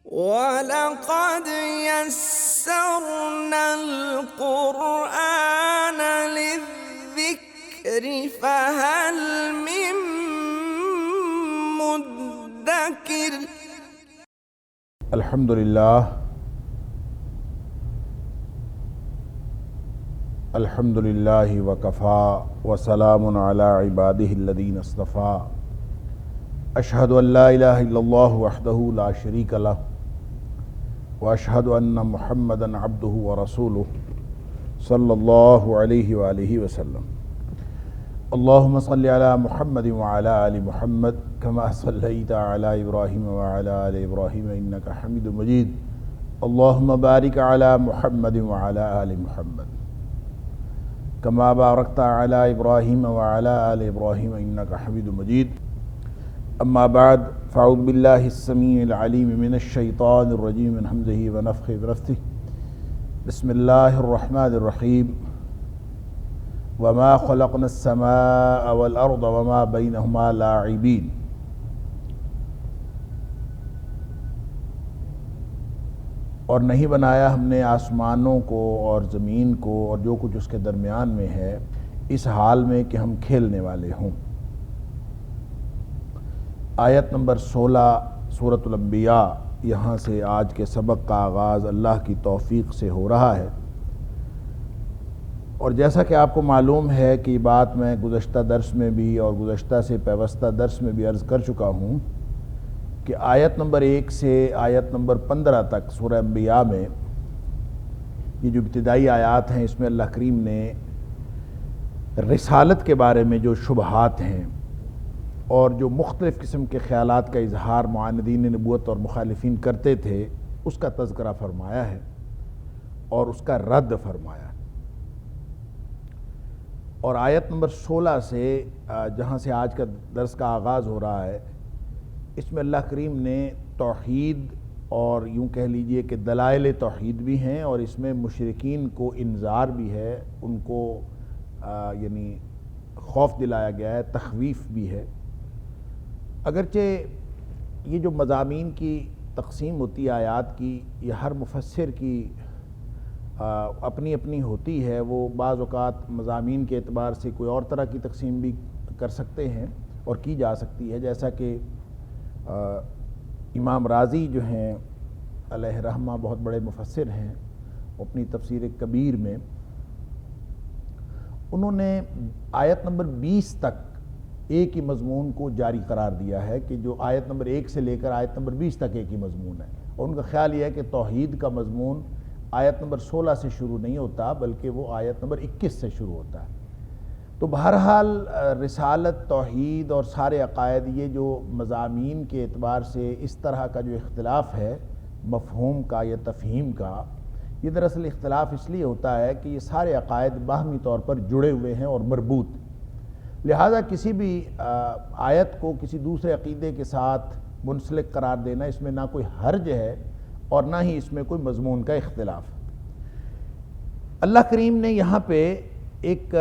وَلَقَدْ يَسَّرْنَا الْقُرْآنَ لِلذِّكْرِ فَهَلْ مِن مُّدَّكِرٍ۔ الحمد للہ وکفا وسلام علی عبادہ الذین اصطفیٰ۔ اشہد ان لا الہ الا اللہ وحدہ لا شریک لہ واشہد ان محمدا عبدہ ورسولہ صلی اللہ علیہ وآلہ وسلم۔ اللہم صلی علی محمد وعلی آل محمد کما صلیت علی ابراہیم وعلی آل ابراہیم انکا حمید مجید۔ اللہم بارک علی محمد وعلی آل محمد کما بارکت علی ابراہیم وعلی آل ابراہیم انکا حمید مجید۔ اما بعد فاعوذ باللہ السمیع العلیم من الشیطان الرجیم من حمزہ ونفخہ ونفثہ۔ بسم اللہ الرحمن الرحیم۔ وما خلقنا السماء والارض وما بینہما لاعبین۔ اور نہیں بنایا ہم نے آسمانوں کو اور زمین کو اور جو کچھ اس کے درمیان میں ہے اس حال میں کہ ہم کھیلنے والے ہوں۔ آیت نمبر 16 سورۃ الانبیاء، یہاں سے آج کے سبق کا آغاز اللہ کی توفیق سے ہو رہا ہے۔ اور جیسا کہ آپ کو معلوم ہے کہ یہ بات میں گزشتہ درس میں بھی اور گزشتہ سے پیوستہ درس میں بھی عرض کر چکا ہوں کہ آیت نمبر 1 سے آیت نمبر 15 تک سورہ انبیاء میں یہ جو ابتدائی آیات ہیں اس میں اللہ کریم نے رسالت کے بارے میں جو شبہات ہیں اور جو مختلف قسم کے خیالات کا اظہار معاندین نبوت اور مخالفین کرتے تھے اس کا تذکرہ فرمایا ہے اور اس کا رد فرمایا ہے۔ اور آیت نمبر 16 سے جہاں سے آج کا درس کا آغاز ہو رہا ہے اس میں اللہ کریم نے توحید اور یوں کہہ لیجئے کہ دلائل توحید بھی ہیں اور اس میں مشرکین کو انذار بھی ہے، ان کو یعنی خوف دلایا گیا ہے، تخویف بھی ہے۔ اگرچہ یہ جو مضامین کی تقسیم ہوتی ہے آیات کی، یہ ہر مفسر کی اپنی اپنی ہوتی ہے، وہ بعض اوقات مضامین کے اعتبار سے کوئی اور طرح کی تقسیم بھی کر سکتے ہیں اور کی جا سکتی ہے، جیسا کہ امام رازی جو ہیں علیہ رحمہ بہت بڑے مفسر ہیں، اپنی تفسیر کبیر میں انہوں نے آیت نمبر 20 تک ایک ہی مضمون کو جاری قرار دیا ہے کہ جو آیت نمبر 1 سے لے کر آیت نمبر 20 تک ایک ہی مضمون ہے، اور ان کا خیال یہ ہے کہ توحید کا مضمون آیت نمبر 16 سے شروع نہیں ہوتا بلکہ وہ آیت نمبر 21 سے شروع ہوتا ہے۔ تو بہرحال رسالت، توحید اور سارے عقائد، یہ جو مضامین کے اعتبار سے اس طرح کا جو اختلاف ہے مفہوم کا یا تفہیم کا، یہ دراصل اختلاف اس لیے ہوتا ہے کہ یہ سارے عقائد باہمی طور پر جڑے ہوئے ہیں اور مربوط، لہذا کسی بھی آیت کو کسی دوسرے عقیدے کے ساتھ منسلک قرار دینا اس میں نہ کوئی حرج ہے اور نہ ہی اس میں کوئی مضمون کا اختلاف۔ اللہ کریم نے یہاں پہ ایک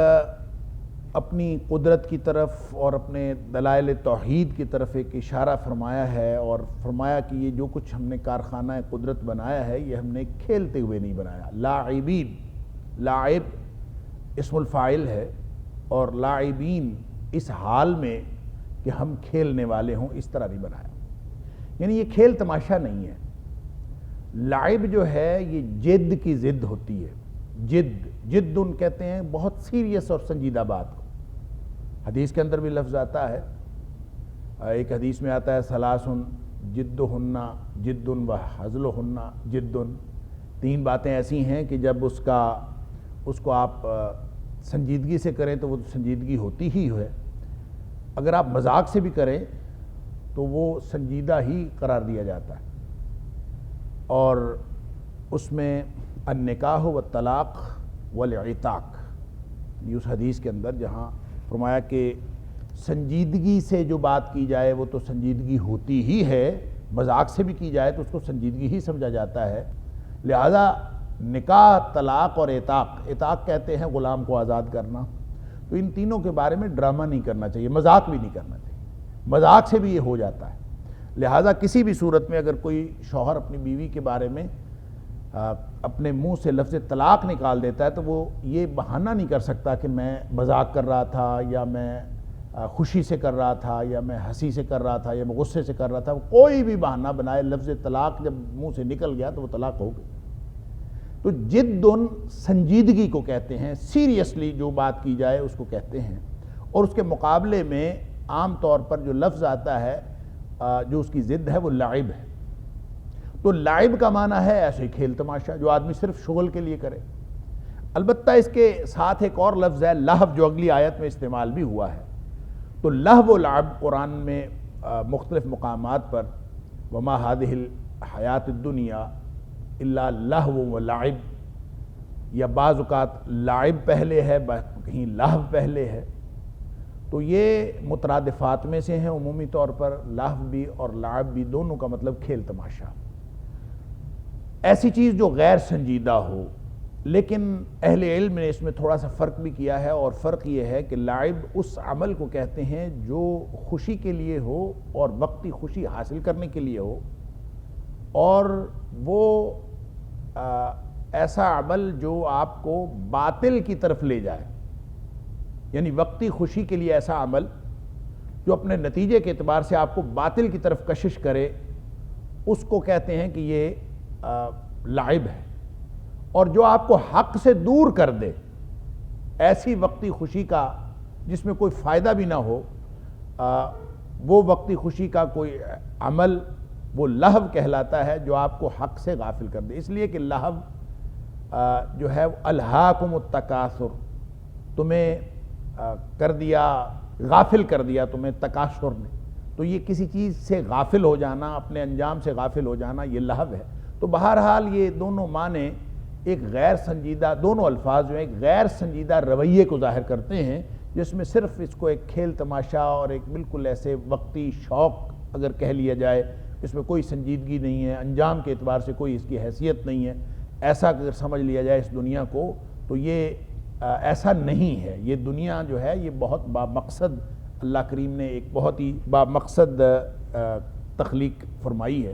اپنی قدرت کی طرف اور اپنے دلائل توحید کی طرف ایک اشارہ فرمایا ہے اور فرمایا کہ یہ جو کچھ ہم نے کارخانہ قدرت بنایا ہے یہ ہم نے کھیلتے ہوئے نہیں بنایا۔ لاعبین، لاعب اسم الفاعل ہے اور لاعبین اس حال میں کہ ہم کھیلنے والے ہوں اس طرح نہیں بنایا، یعنی یہ کھیل تماشا نہیں ہے۔ لعب جو ہے یہ جد کی ضد ہوتی ہے، جد ان کہتے ہیں بہت سیریس اور سنجیدہ بات کو۔ حدیث کے اندر بھی لفظ آتا ہے، ایک حدیث میں آتا ہے ثلاثن جدہن جد و ہزلہن جد، 3 باتیں ایسی ہیں کہ جب اس کو آپ سنجیدگی سے کریں تو وہ سنجیدگی ہوتی ہی ہے، اگر آپ مذاق سے بھی کریں تو وہ سنجیدہ ہی قرار دیا جاتا ہے۔ اور اس میں النکاح والطلاق والعتاق، اس حدیث کے اندر جہاں فرمایا کہ سنجیدگی سے جو بات کی جائے وہ تو سنجیدگی ہوتی ہی ہے، مذاق سے بھی کی جائے تو اس کو سنجیدگی ہی سمجھا جاتا ہے، لہذا نکاح، طلاق اور عتاق کہتے ہیں غلام کو آزاد کرنا، تو ان تینوں کے بارے میں ڈرامہ نہیں کرنا چاہیے، مذاق بھی نہیں کرنا چاہیے، مذاق سے بھی یہ ہو جاتا ہے۔ لہٰذا کسی بھی صورت میں اگر کوئی شوہر اپنی بیوی کے بارے میں اپنے منہ سے لفظ طلاق نکال دیتا ہے تو وہ یہ بہانہ نہیں کر سکتا کہ میں مذاق کر رہا تھا، یا میں خوشی سے کر رہا تھا، یا میں ہنسی سے کر رہا تھا، یا میں غصے سے کر رہا تھا. کوئی بھی بہانہ بنائے، لفظ طلاق جب منہ سے نکل گیا تو وہ طلاق ہو گئی. تو جد سنجیدگی کو کہتے ہیں، سیریسلی جو بات کی جائے اس کو کہتے ہیں. اور اس کے مقابلے میں عام طور پر جو لفظ آتا ہے جو اس کی ضد ہے وہ لعب ہے. تو لعب کا معنی ہے ایسے ہی کھیل تماشا جو آدمی صرف شغل کے لیے کرے. البتہ اس کے ساتھ ایک اور لفظ ہے لہو، جو اگلی آیت میں استعمال بھی ہوا ہے. تو لہو و لعب قرآن میں مختلف مقامات پر وما هذه الحیات الدنیا الا لہو و لعب، یا بعض اوقات لعب پہلے ہے، کہیں لہو پہلے ہے. تو یہ مترادفات میں سے ہیں. عمومی طور پر لہو بھی اور لعب بھی دونوں کا مطلب کھیل تماشا، ایسی چیز جو غیر سنجیدہ ہو. لیکن اہل علم نے اس میں تھوڑا سا فرق بھی کیا ہے، اور فرق یہ ہے کہ لعب اس عمل کو کہتے ہیں جو خوشی کے لیے ہو اور وقتی خوشی حاصل کرنے کے لیے ہو، اور وہ ایسا عمل جو آپ کو باطل کی طرف لے جائے، یعنی وقتی خوشی کے لیے ایسا عمل جو اپنے نتیجے کے اعتبار سے آپ کو باطل کی طرف کشش کرے، اس کو کہتے ہیں کہ یہ لعب ہے. اور جو آپ کو حق سے دور کر دے، ایسی وقتی خوشی کا جس میں کوئی فائدہ بھی نہ ہو، وہ وقتی خوشی کا کوئی عمل وہ لہو کہلاتا ہے جو آپ کو حق سے غافل کر دے. اس لیے کہ لہو جو ہے الہاکم التکاثر، تمہیں کر دیا، غافل کر دیا تمہیں تکاثر نے. تو یہ کسی چیز سے غافل ہو جانا، اپنے انجام سے غافل ہو جانا، یہ لہو ہے. تو بہرحال یہ دونوں معنی ایک غیر سنجیدہ، دونوں الفاظ جو ہیں ایک غیر سنجیدہ رویے کو ظاہر کرتے ہیں، جس میں صرف اس کو ایک کھیل تماشا اور ایک بالکل ایسے وقتی شوق اگر کہہ لیا جائے، اس میں کوئی سنجیدگی نہیں ہے، انجام کے اعتبار سے کوئی اس کی حیثیت نہیں ہے، ایسا اگر سمجھ لیا جائے اس دنیا کو، تو یہ ایسا نہیں ہے. یہ دنیا جو ہے یہ بہت بامقصد اللہ کریم نے ایک بہت ہی بامقصد تخلیق فرمائی ہے.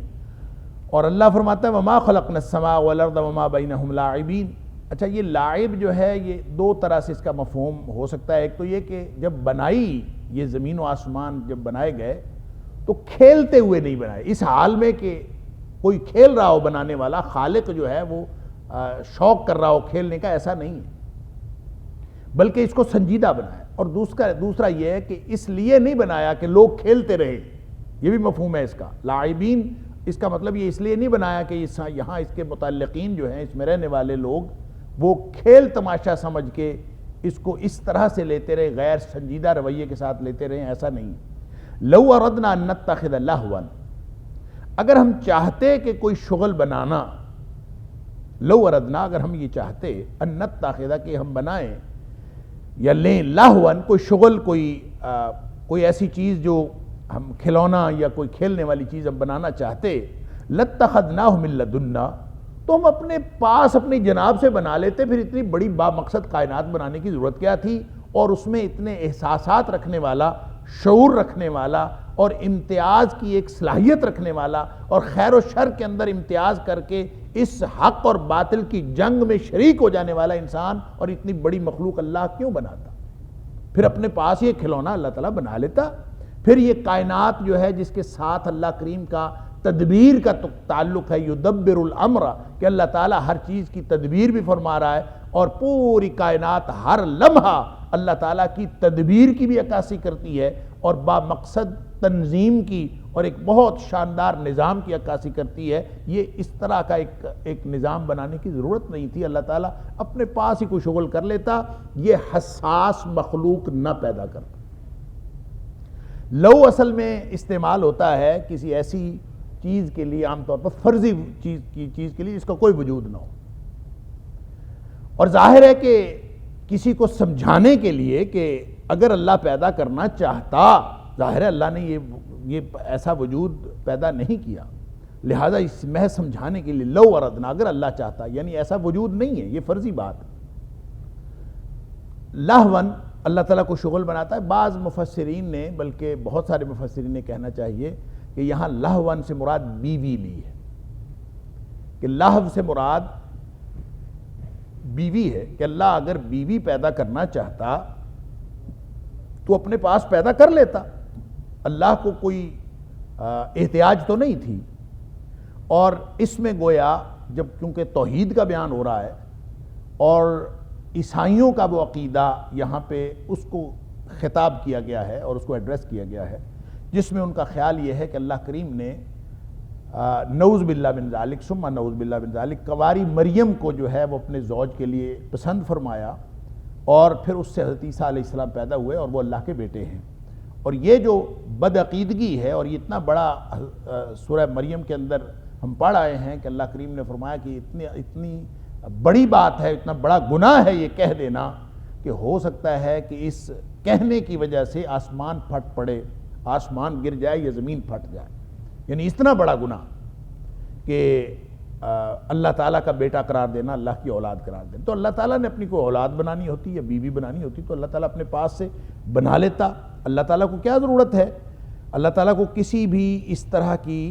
اور اللہ فرماتا ہے وما خلقنا السماء والارض وما بینہم لاعبین. اچھا، یہ لاعب جو ہے یہ دو طرح سے اس کا مفہوم ہو سکتا ہے. ایک تو یہ کہ جب بنائی یہ زمین و آسمان جب بنائے گئے تو کھیلتے ہوئے نہیں بنائے، اس حال میں کہ کوئی کھیل رہا ہو بنانے والا، خالق جو ہے وہ شوق کر رہا ہو کھیلنے کا، ایسا نہیں ہے، بلکہ اس کو سنجیدہ بنایا. اور دوسرا یہ ہے کہ اس لیے نہیں بنایا کہ لوگ کھیلتے رہے، یہ بھی مفہوم ہے اس کا. لاعبین اس کا مطلب یہ اس لیے نہیں بنایا کہ یہاں اس کے متعلقین جو ہیں، اس میں رہنے والے لوگ وہ کھیل تماشا سمجھ کے اس کو اس طرح سے لیتے رہے، غیر سنجیدہ رویے کے ساتھ لیتے رہے، ایسا نہیں. لو اردنا ان نتخذ لہوا، اگر ہم چاہتے کہ کوئی شغل بنانا، لو اردنا اگر ہم یہ چاہتے ان نتخذ کہ ہم بنائیں یا لیں لہوا کوئی شغل، کوئی ایسی چیز جو ہم کھلونا یا کوئی کھیلنے والی چیز ہم بنانا چاہتے، لاتخذناہ من لدنا، تو ہم اپنے پاس اپنی جناب سے بنا لیتے. پھر اتنی بڑی بامقصد کائنات بنانے کی ضرورت کیا تھی؟ اور اس میں اتنے احساسات رکھنے والا، شعور رکھنے والا، اور امتیاز کی ایک صلاحیت رکھنے والا، اور خیر و شر کے اندر امتیاز کر کے اس حق اور باطل کی جنگ میں شریک ہو جانے والا انسان اور اتنی بڑی مخلوق اللہ کیوں بناتا؟ پھر اپنے پاس یہ کھلونا اللہ تعالیٰ بنا لیتا. پھر یہ کائنات جو ہے جس کے ساتھ اللہ کریم کا تدبیر کا تعلق ہے، یدبر الامر، کہ اللہ تعالیٰ ہر چیز کی تدبیر بھی فرما رہا ہے، اور پوری کائنات ہر لمحہ اللہ تعالیٰ کی تدبیر کی بھی عکاسی کرتی ہے، اور بامقصد تنظیم کی اور ایک بہت شاندار نظام کی عکاسی کرتی ہے. یہ اس طرح کا ایک نظام بنانے کی ضرورت نہیں تھی. اللہ تعالیٰ اپنے پاس ہی کوئی شغل کر لیتا، یہ حساس مخلوق نہ پیدا کرتا. لو اصل میں استعمال ہوتا ہے کسی ایسی چیز کے لیے، عام طور پر فرضی چیز کے لیے جس کا کوئی وجود نہ ہو. اور ظاہر ہے کہ کسی کو سمجھانے کے لیے کہ اگر اللہ پیدا کرنا چاہتا، ظاہر ہے اللہ نے یہ ایسا وجود پیدا نہیں کیا، لہذا اس میں سمجھانے کے لیے لو اردنا، اگر اللہ چاہتا، یعنی ایسا وجود نہیں ہے، یہ فرضی بات. لہون اللہ تعالیٰ کو شغل بناتا ہے. بعض مفسرین نے، بلکہ بہت سارے مفسرین نے کہنا چاہیے کہ یہاں لہون سے مراد بیوی لی ہے، کہ لہو سے مراد بیوی ہے، کہ اللہ اگر بیوی پیدا کرنا چاہتا تو اپنے پاس پیدا کر لیتا، اللہ کو کوئی احتیاج تو نہیں تھی۔ اور اس میں گویا جب کیونکہ توحید کا بیان ہو رہا ہے اور عیسائیوں کا وہ عقیدہ یہاں پہ اس کو خطاب کیا گیا ہے اور اس کو ایڈریس کیا گیا ہے، جس میں ان کا خیال یہ ہے کہ اللہ کریم نے نعوذ باللہ من ذالک ثم نعوذ باللہ من ذالک کواری مریم کو جو ہے وہ اپنے زوج کے لیے پسند فرمایا، اور پھر اس سے حضرت عیسیٰ علیہ السلام پیدا ہوئے اور وہ اللہ کے بیٹے ہیں۔ اور یہ جو بدعقیدگی ہے، اور یہ اتنا بڑا سورہ مریم کے اندر ہم پڑھ آئے ہیں کہ اللہ کریم نے فرمایا کہ اتنی بڑی بات ہے، اتنا بڑا گناہ ہے یہ کہہ دینا کہ ہو سکتا ہے کہ اس کہنے کی وجہ سے آسمان پھٹ پڑے، آسمان گر جائے یا زمین پھٹ جائے، یعنی اتنا بڑا گناہ کہ اللہ تعالیٰ کا بیٹا قرار دینا، اللہ کی اولاد قرار دینا۔ تو اللہ تعالیٰ نے اپنی کوئی اولاد بنانی ہوتی یا بیوی بنانی ہوتی تو اللہ تعالیٰ اپنے پاس سے بنا لیتا۔ اللہ تعالیٰ کو کیا ضرورت ہے؟ اللہ تعالیٰ کو کسی بھی اس طرح کی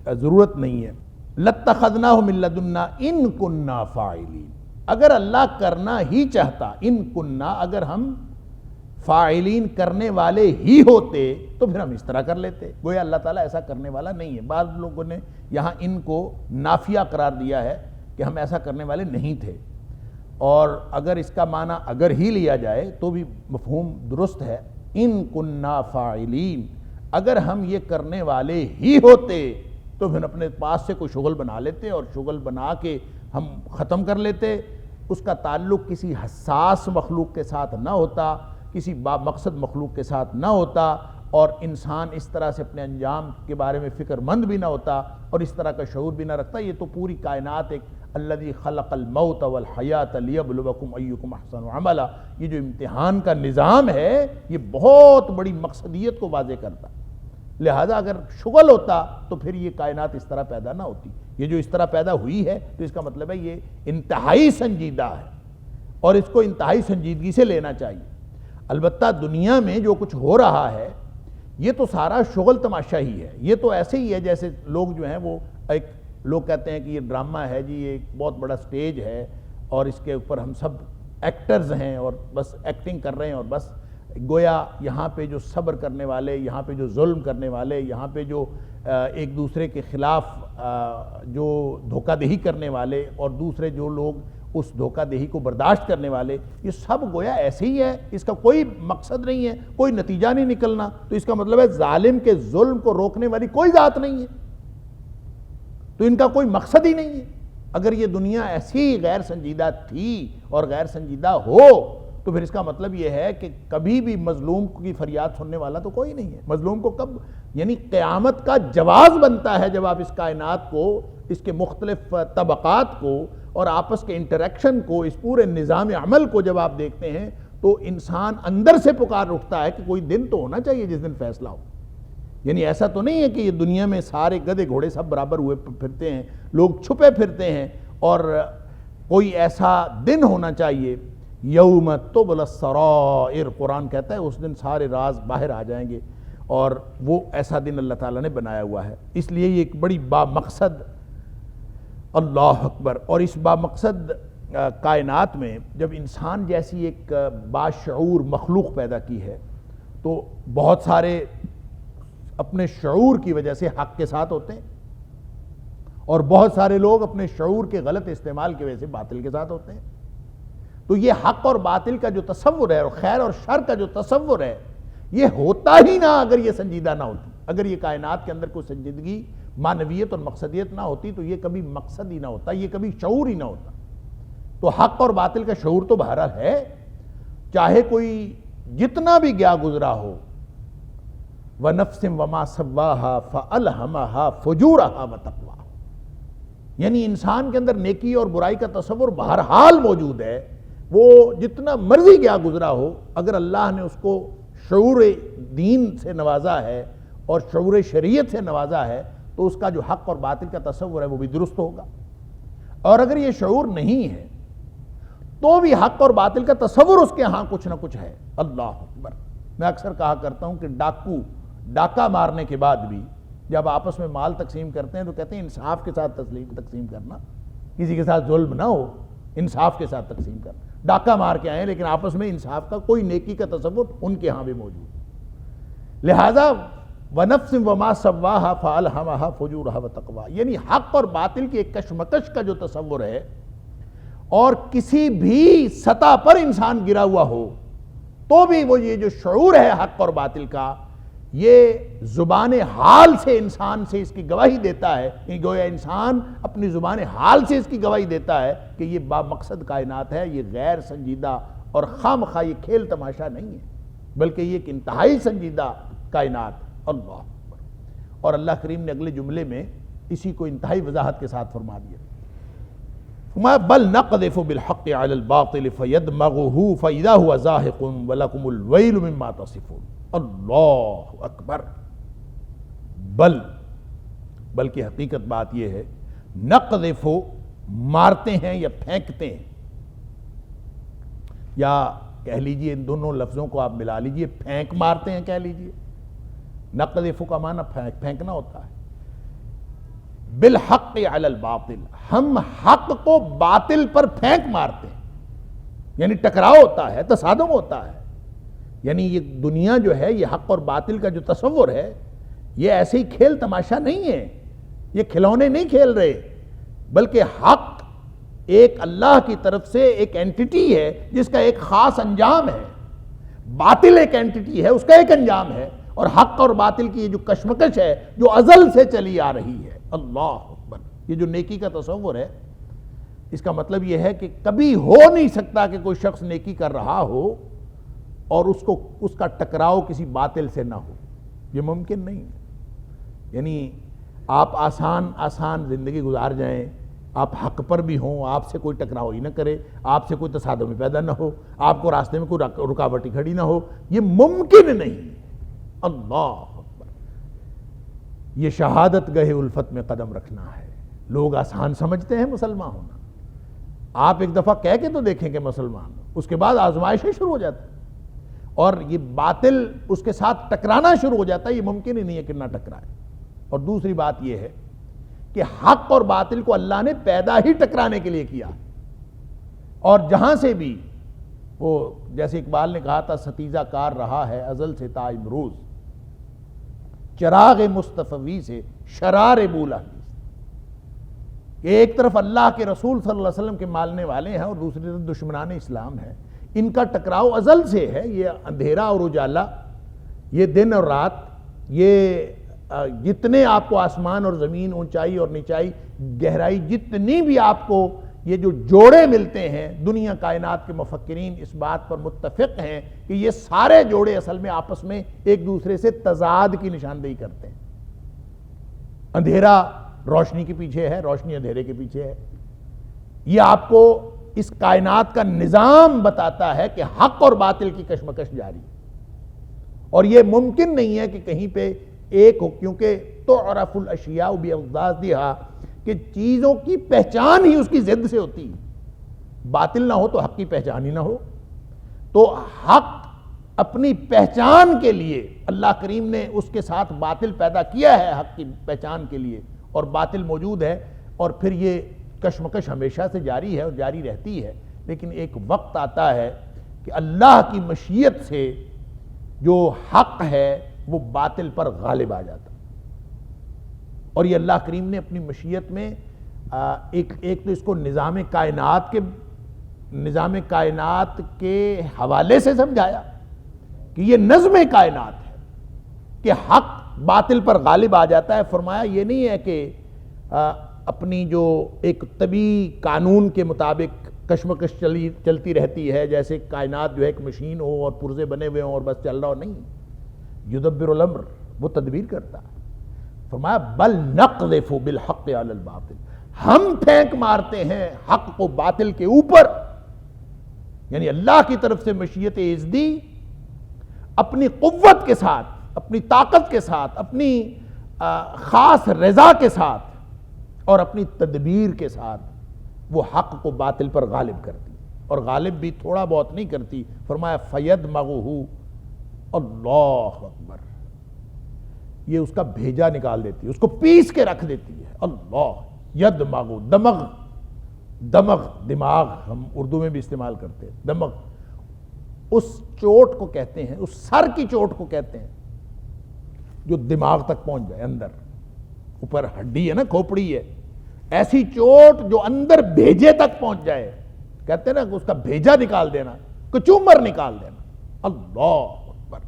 ضرورت نہیں ہے۔ لَاتَّخَذْنَاهُ مِن لَّدُنَّا إِن كُنَّا فَاعِلِينَ، اگر اللہ کرنا ہی چاہتا، ان کننا، اگر ہم فاعلین کرنے والے ہی ہوتے تو پھر ہم اس طرح کر لیتے۔ گویا اللہ تعالیٰ ایسا کرنے والا نہیں ہے۔ بعض لوگوں نے یہاں ان کو نافیہ قرار دیا ہے کہ ہم ایسا کرنے والے نہیں تھے، اور اگر اس کا معنی اگر ہی لیا جائے تو بھی مفہوم درست ہے۔ ان کننا فاعلین، اگر ہم یہ کرنے والے ہی ہوتے تو پھر اپنے پاس سے کوئی شغل بنا لیتے اور شغل بنا کے ہم ختم کر لیتے۔ اس کا تعلق کسی حساس مخلوق کے ساتھ نہ ہوتا، کسی با مقصد مخلوق کے ساتھ نہ ہوتا، اور انسان اس طرح سے اپنے انجام کے بارے میں فکر مند بھی نہ ہوتا اور اس طرح کا شعور بھی نہ رکھتا۔ یہ تو پوری کائنات ایک الذی خلق الموت والحیات لیبلوکم ایکم احسن عملا، یہ جو امتحان کا نظام ہے یہ بہت بڑی مقصدیت کو واضح کرتا۔ لہذا اگر شغل ہوتا تو پھر یہ کائنات اس طرح پیدا نہ ہوتی۔ یہ جو اس طرح پیدا ہوئی ہے تو اس کا مطلب ہے یہ انتہائی سنجیدہ ہے اور اس کو انتہائی سنجیدگی سے لینا چاہیے۔ البتہ دنیا میں جو کچھ ہو رہا ہے یہ تو سارا شغل تماشا ہی ہے۔ یہ تو ایسے ہی ہے جیسے لوگ جو ہیں وہ ایک لوگ کہتے ہیں کہ یہ ڈرامہ ہے جی، یہ ایک بہت بڑا سٹیج ہے اور اس کے اوپر ہم سب ایکٹرز ہیں اور بس ایکٹنگ کر رہے ہیں، اور بس گویا یہاں پہ جو صبر کرنے والے، یہاں پہ جو ظلم کرنے والے، یہاں پہ جو ایک دوسرے کے خلاف جو دھوکہ دہی کرنے والے اور دوسرے جو لوگ اس دھوکہ دہی کو برداشت کرنے والے، یہ سب گویا ایسے ہی ہے، اس کا کوئی مقصد نہیں ہے، کوئی نتیجہ نہیں نکلنا۔ تو اس کا مطلب ہے ظالم کے ظلم کو روکنے والی کوئی ذات نہیں ہے، تو ان کا کوئی مقصد ہی نہیں ہے۔ اگر یہ دنیا ایسی غیر سنجیدہ تھی اور غیر سنجیدہ ہو تو پھر اس کا مطلب یہ ہے کہ کبھی بھی مظلوم کی فریاد سننے والا تو کوئی نہیں ہے۔ مظلوم کو کب، یعنی قیامت کا جواز بنتا ہے جب آپ اس کائنات کو، اس کے مختلف طبقات کو اور آپس کے انٹریکشن کو، اس پورے نظام عمل کو جب آپ دیکھتے ہیں تو انسان اندر سے پکار اٹھتا ہے کہ کوئی دن تو ہونا چاہیے جس دن فیصلہ ہو۔ یعنی ایسا تو نہیں ہے کہ یہ دنیا میں سارے گدھے گھوڑے سب برابر ہوئے پھرتے ہیں، لوگ چھپے پھرتے ہیں، اور کوئی ایسا دن ہونا چاہیے یوم تبلی السرائر، قرآن کہتا ہے اس دن سارے راز باہر آ جائیں گے، اور وہ ایسا دن اللہ تعالیٰ نے بنایا ہوا ہے۔ اس لیے یہ ایک بڑی بامقصد، اللہ اکبر، اور اس بامقصد کائنات میں جب انسان جیسی ایک باشعور مخلوق پیدا کی ہے تو بہت سارے اپنے شعور کی وجہ سے حق کے ساتھ ہوتے ہیں، اور بہت سارے لوگ اپنے شعور کے غلط استعمال کی وجہ سے باطل کے ساتھ ہوتے ہیں۔ تو یہ حق اور باطل کا جو تصور ہے اور خیر اور شر کا جو تصور ہے یہ ہوتا ہی نہ اگر یہ سنجیدہ نہ ہوتی۔ اگر یہ کائنات کے اندر کوئی سنجیدگی، معنویت اور مقصدیت نہ ہوتی تو یہ کبھی مقصد ہی نہ ہوتا، یہ کبھی شعور ہی نہ ہوتا۔ تو حق اور باطل کا شعور تو بہرحال ہے، چاہے کوئی جتنا بھی گیا گزرا ہو۔ وَنَفْسٍ وَمَا سَوَّاهَا فَأَلْهَمَهَا فُجُورَهَا وَتَقْوَاهَا، یعنی انسان کے اندر نیکی اور برائی کا تصور بہرحال موجود ہے، وہ جتنا مرضی گیا گزرا ہو، اگر اللہ نے اس کو شعور دین سے نوازا ہے اور شعور شریعت سے نوازا ہے تو اس کا جو حق اور باطل کا تصور ہے وہ بھی درست ہوگا۔ اور اگر یہ شعور نہیں ہے تو بھی حق اور باطل کا تصور اس کے ہاں کچھ نہ کچھ ہے۔ اللہ اکبر، میں اکثر کہا کرتا ہوں کہ ڈاکو ڈاکہ مارنے کے بعد بھی جب آپس میں مال تقسیم کرتے ہیں تو کہتے ہیں انصاف کے ساتھ تقسیم کرنا، کسی کے ساتھ ظلم نہ ہو، انصاف کے ساتھ تقسیم کرنا۔ ڈاکہ مار کے آئے لیکن آپس میں انصاف کا کوئی نیکی کا تصور ان کے ہاں بھی موجود۔ لہذا وَنَفْسٍ وَمَا سَوَّاهَا فَأَلْهَمَهَا فُجُورَهَا وَتَقْوَاهَا، یعنی حق اور باطل کی ایک کشمکش کا جو تصور ہے، اور کسی بھی سطح پر انسان گرا ہوا ہو تو بھی وہ یہ جو شعور ہے حق اور باطل کا، یہ زبان حال سے انسان سے اس کی گواہی دیتا ہے کہ گویا انسان اپنی زبان حال سے اس کی گواہی دیتا ہے کہ یہ با مقصد کائنات ہے، یہ غیر سنجیدہ اور خواہ یہ کھیل تماشا نہیں ہے، بلکہ یہ ایک انتہائی سنجیدہ کائنات۔ اللہ اکبر۔ اور اللہ کریم نے اگلے جملے میں اسی کو انتہائی وضاحت کے ساتھ فرما دیا، بل نقذف بالحق علی الباطل فیدمغه فاذا هو زاهق ولکم الویل مما تصفون۔ اللہ اکبر۔ بلکہ حقیقت بات یہ ہے، نقذف مارتے ہیں یا پھینکتے ہیں، یا کہہ لیجئے ان دونوں لفظوں کو آپ ملا لیجئے، پھینک مارتے ہیں کہہ لیجئے۔ نقذف کا معنی پھینکنا ہوتا ہے۔ بالحق علی الباطل، ہم حق کو باطل پر پھینک مارتے ہیں، یعنی ٹکراؤ ہوتا ہے، تصادم ہوتا ہے۔ یعنی یہ دنیا جو ہے، یہ حق اور باطل کا جو تصور ہے، یہ ایسے ہی کھیل تماشا نہیں ہے، یہ کھلونے نہیں کھیل رہے، بلکہ حق ایک اللہ کی طرف سے ایک اینٹیٹی ہے جس کا ایک خاص انجام ہے، باطل ایک اینٹیٹی ہے، اس کا ایک انجام ہے، اور حق اور باطل کی یہ جو کشمکش ہے جو ازل سے چلی آ رہی ہے۔ اللہ اکبر۔ یہ جو نیکی کا تصور ہے، اس کا مطلب یہ ہے کہ کبھی ہو نہیں سکتا کہ کوئی شخص نیکی کر رہا ہو اور اس کا ٹکراؤ کسی باطل سے نہ ہو، یہ ممکن نہیں ہے۔ یعنی آپ آسان زندگی گزار جائیں، آپ حق پر بھی ہوں، آپ سے کوئی ٹکراؤ ہی نہ کرے، آپ سے کوئی تصادم پیدا نہ ہو، آپ کو راستے میں کوئی رکاوٹ کھڑی نہ ہو، یہ ممکن نہیں۔ اللہ اکبر۔ یہ شہادت گاہ الفت میں قدم رکھنا ہے۔ لوگ آسان سمجھتے ہیں مسلمان ہونا، آپ ایک دفعہ کہہ کے تو دیکھیں کہ مسلمان، اس کے بعد آزمائشیں شروع ہو جاتی ہیں، اور یہ باطل اس کے ساتھ ٹکرانا شروع ہو جاتا ہے، یہ ممکن ہی نہیں ہے کہ نہ ٹکرائے۔ اور دوسری بات یہ ہے کہ حق اور باطل کو اللہ نے پیدا ہی ٹکرانے کے لیے کیا، اور جہاں سے بھی وہ، جیسے اقبال نے کہا تھا، ستیزہ کار رہا ہے ازل سے تا امروز، چراغ مصطفی سے شرار بولا۔ ایک طرف اللہ کے رسول صلی اللہ علیہ وسلم کے ماننے والے ہیں اور دوسری طرف دشمنان اسلام ہیں، ان کا ٹکراؤ ازل سے ہے۔ یہ اندھیرا اور اجالا، یہ دن اور رات، یہ جتنے آپ کو آسمان اور زمین، اونچائی اور نیچائی، گہرائی، جتنی بھی آپ کو یہ جو جوڑے ملتے ہیں، دنیا کائنات کے مفکرین اس بات پر متفق ہیں کہ یہ سارے جوڑے اصل میں آپس میں ایک دوسرے سے تضاد کی نشاندہی کرتے ہیں۔ اندھیرا روشنی کے پیچھے ہے، روشنی اندھیرے کے پیچھے ہے۔ یہ آپ کو اس کائنات کا نظام بتاتا ہے کہ حق اور باطل کی کشمکش جاری ہے، اور یہ ممکن نہیں ہے کہ کہیں پہ ایک ہو، کیونکہ تعرف الاشیاء باضدادها، کہ چیزوں کی پہچان ہی اس کی ضد سے ہوتی ہے۔ باطل نہ ہو تو حق کی پہچان ہی نہ ہو۔ تو حق اپنی پہچان کے لیے اللہ کریم نے اس کے ساتھ باطل پیدا کیا ہے، حق کی پہچان کے لیے، اور باطل موجود ہے، اور پھر یہ کشمکش ہمیشہ سے جاری ہے اور جاری رہتی ہے۔ لیکن ایک وقت آتا ہے کہ اللہ کی مشیت سے جو حق ہے وہ باطل پر غالب آ جاتا ہے، اور یہ اللہ کریم نے اپنی مشیت میں ایک تو اس کو نظام کائنات کے حوالے سے سمجھایا کہ یہ نظم کائنات ہے کہ حق باطل پر غالب آ جاتا ہے۔ فرمایا یہ نہیں ہے کہ اپنی جو ایک طبعی قانون کے مطابق کشمکش چلتی رہتی ہے، جیسے کائنات جو ہے ایک مشین ہو اور پرزے بنے ہوئے ہوں اور بس چل رہا ہو، نہیں، یدبر الامر، وہ تدبیر کرتا ہے۔ فرمایا بل نقذف بالحق علی الباطل، ہم پھینک مارتے ہیں حق کو باطل کے اوپر، یعنی اللہ کی طرف سے مشیت ازدی اپنی قوت کے ساتھ، اپنی طاقت کے ساتھ، اپنی خاص رضا کے ساتھ اور اپنی تدبیر کے ساتھ وہ حق کو باطل پر غالب کرتی، اور غالب بھی تھوڑا بہت نہیں کرتی۔ فرمایا فیدمغہ، اللہ اکبر، یہ اس کا بھیجا نکال دیتی ہے، اس کو پیس کے رکھ دیتی ہے. اللہ یدمغ، دمغ، دمغ دماغ ہم اردو میں بھی استعمال کرتے ہیں. دمغ اس چوٹ کو کہتے ہیں، اس سر کی چوٹ کو کہتے ہیں جو دماغ تک پہنچ جائے، اندر اوپر ہڈی ہے نا، کھوپڑی ہے، ایسی چوٹ جو اندر بھیجے تک پہنچ جائے، کہتے ہیں نا اس کا بھیجا نکال دینا، کچومر نکال دینا. اللہ اکبر.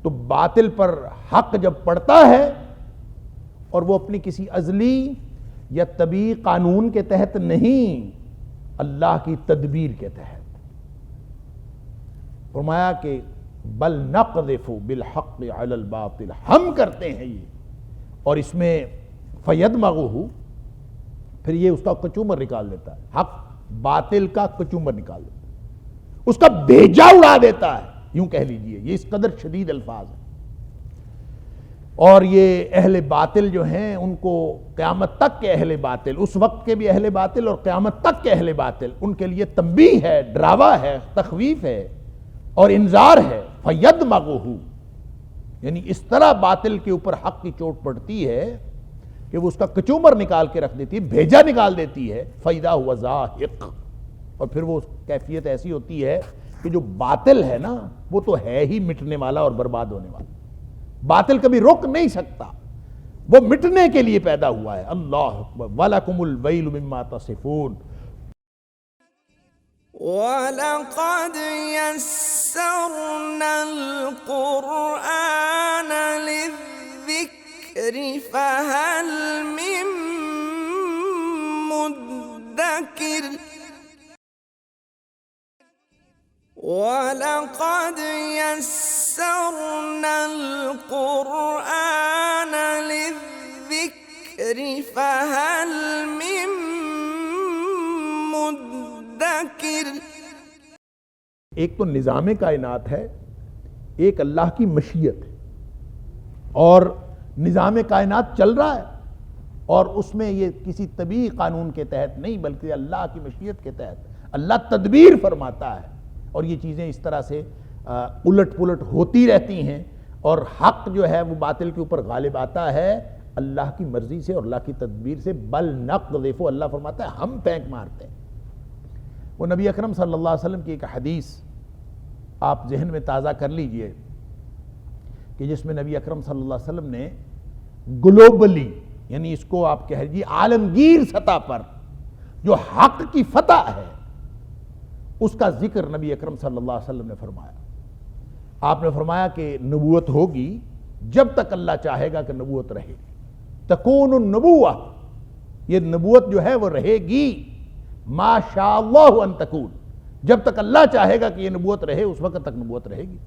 تو باطل پر حق جب پڑتا ہے اور وہ اپنی کسی ازلی یا طبعی قانون کے تحت نہیں، اللہ کی تدبیر کے تحت، فرمایا کہ بل نقذف بالحق علی الباطل، ہم کرتے ہیں یہ، اور اس میں فیدمغہ، پھر یہ اس کا کچومر نکال دیتا ہے، حق باطل کا کچومر نکال دیتا ہے، اس کا بھیجا اڑا دیتا ہے، یوں کہہ لیجئے. یہ اس قدر شدید الفاظ ہیں. اور یہ اہل باطل جو ہیں ان کو قیامت تک کے اہل باطل، اس وقت کے بھی اہل باطل اور قیامت تک کے اہل باطل، ان کے لیے تنبیہ ہے، ڈراوا ہے، تخویف ہے اور انذار ہے. فیدمغہ، یعنی اس طرح باطل کے اوپر حق کی چوٹ پڑتی ہے کہ وہ اس کا کچومر نکال کے رکھ دیتی ہے، بھیجا نکال دیتی ہے. فَإِذَا هُوَ زَاهِقٌ، اور پھر وہ کیفیت ایسی ہوتی ہے کہ جو باطل ہے نا وہ تو ہے ہی مٹنے والا اور برباد ہونے والا. باطل کبھی رک نہیں سکتا، وہ مٹنے کے لیے پیدا ہوا ہے. اللہ اکبر. وَلَكُمُ الْوَيْلُ مِمَّا تَصِفُونَ. وَلَقَدْ يَسَّرْنَا الْقُرْآنَ لِلذِّكْرِ فَهَلْ مِن مُدَّكِرٍ وَلَقَدْ يَسَّرْنَا الْقُرْآنَ لِلذِّكْرِ فَهَلْ مِن مُدَّكِرٍ. ایک تو نظام کائنات ہے، ایک اللہ کی مشیت ہے، اور نظام کائنات چل رہا ہے اور اس میں یہ کسی طبعی قانون کے تحت نہیں بلکہ اللہ کی مشیت کے تحت اللہ تدبیر فرماتا ہے، اور یہ چیزیں اس طرح سے الٹ پلٹ ہوتی رہتی ہیں، اور حق جو ہے وہ باطل کے اوپر غالب آتا ہے اللہ کی مرضی سے اور اللہ کی تدبیر سے. بل نقذف، اللہ فرماتا ہے ہم پھینک مارتے ہیں. وہ نبی اکرم صلی اللہ علیہ وسلم کی ایک حدیث آپ ذہن میں تازہ کر لیجئے کہ جس میں نبی اکرم صلی اللہ علیہ وسلم نے گلوبلی، یعنی اس کو آپ کہہ لیجئے عالمگیر سطح پر جو حق کی فتح ہے اس کا ذکر نبی اکرم صلی اللہ علیہ وسلم نے فرمایا. آپ نے فرمایا کہ نبوت ہوگی جب تک اللہ چاہے گا کہ نبوت رہے. تکون النبوہ، یہ نبوت جو ہے وہ رہے گی ما شاء اللہ ان تکون، جب تک اللہ چاہے گا کہ یہ نبوت رہے اس وقت تک نبوت رہے گی.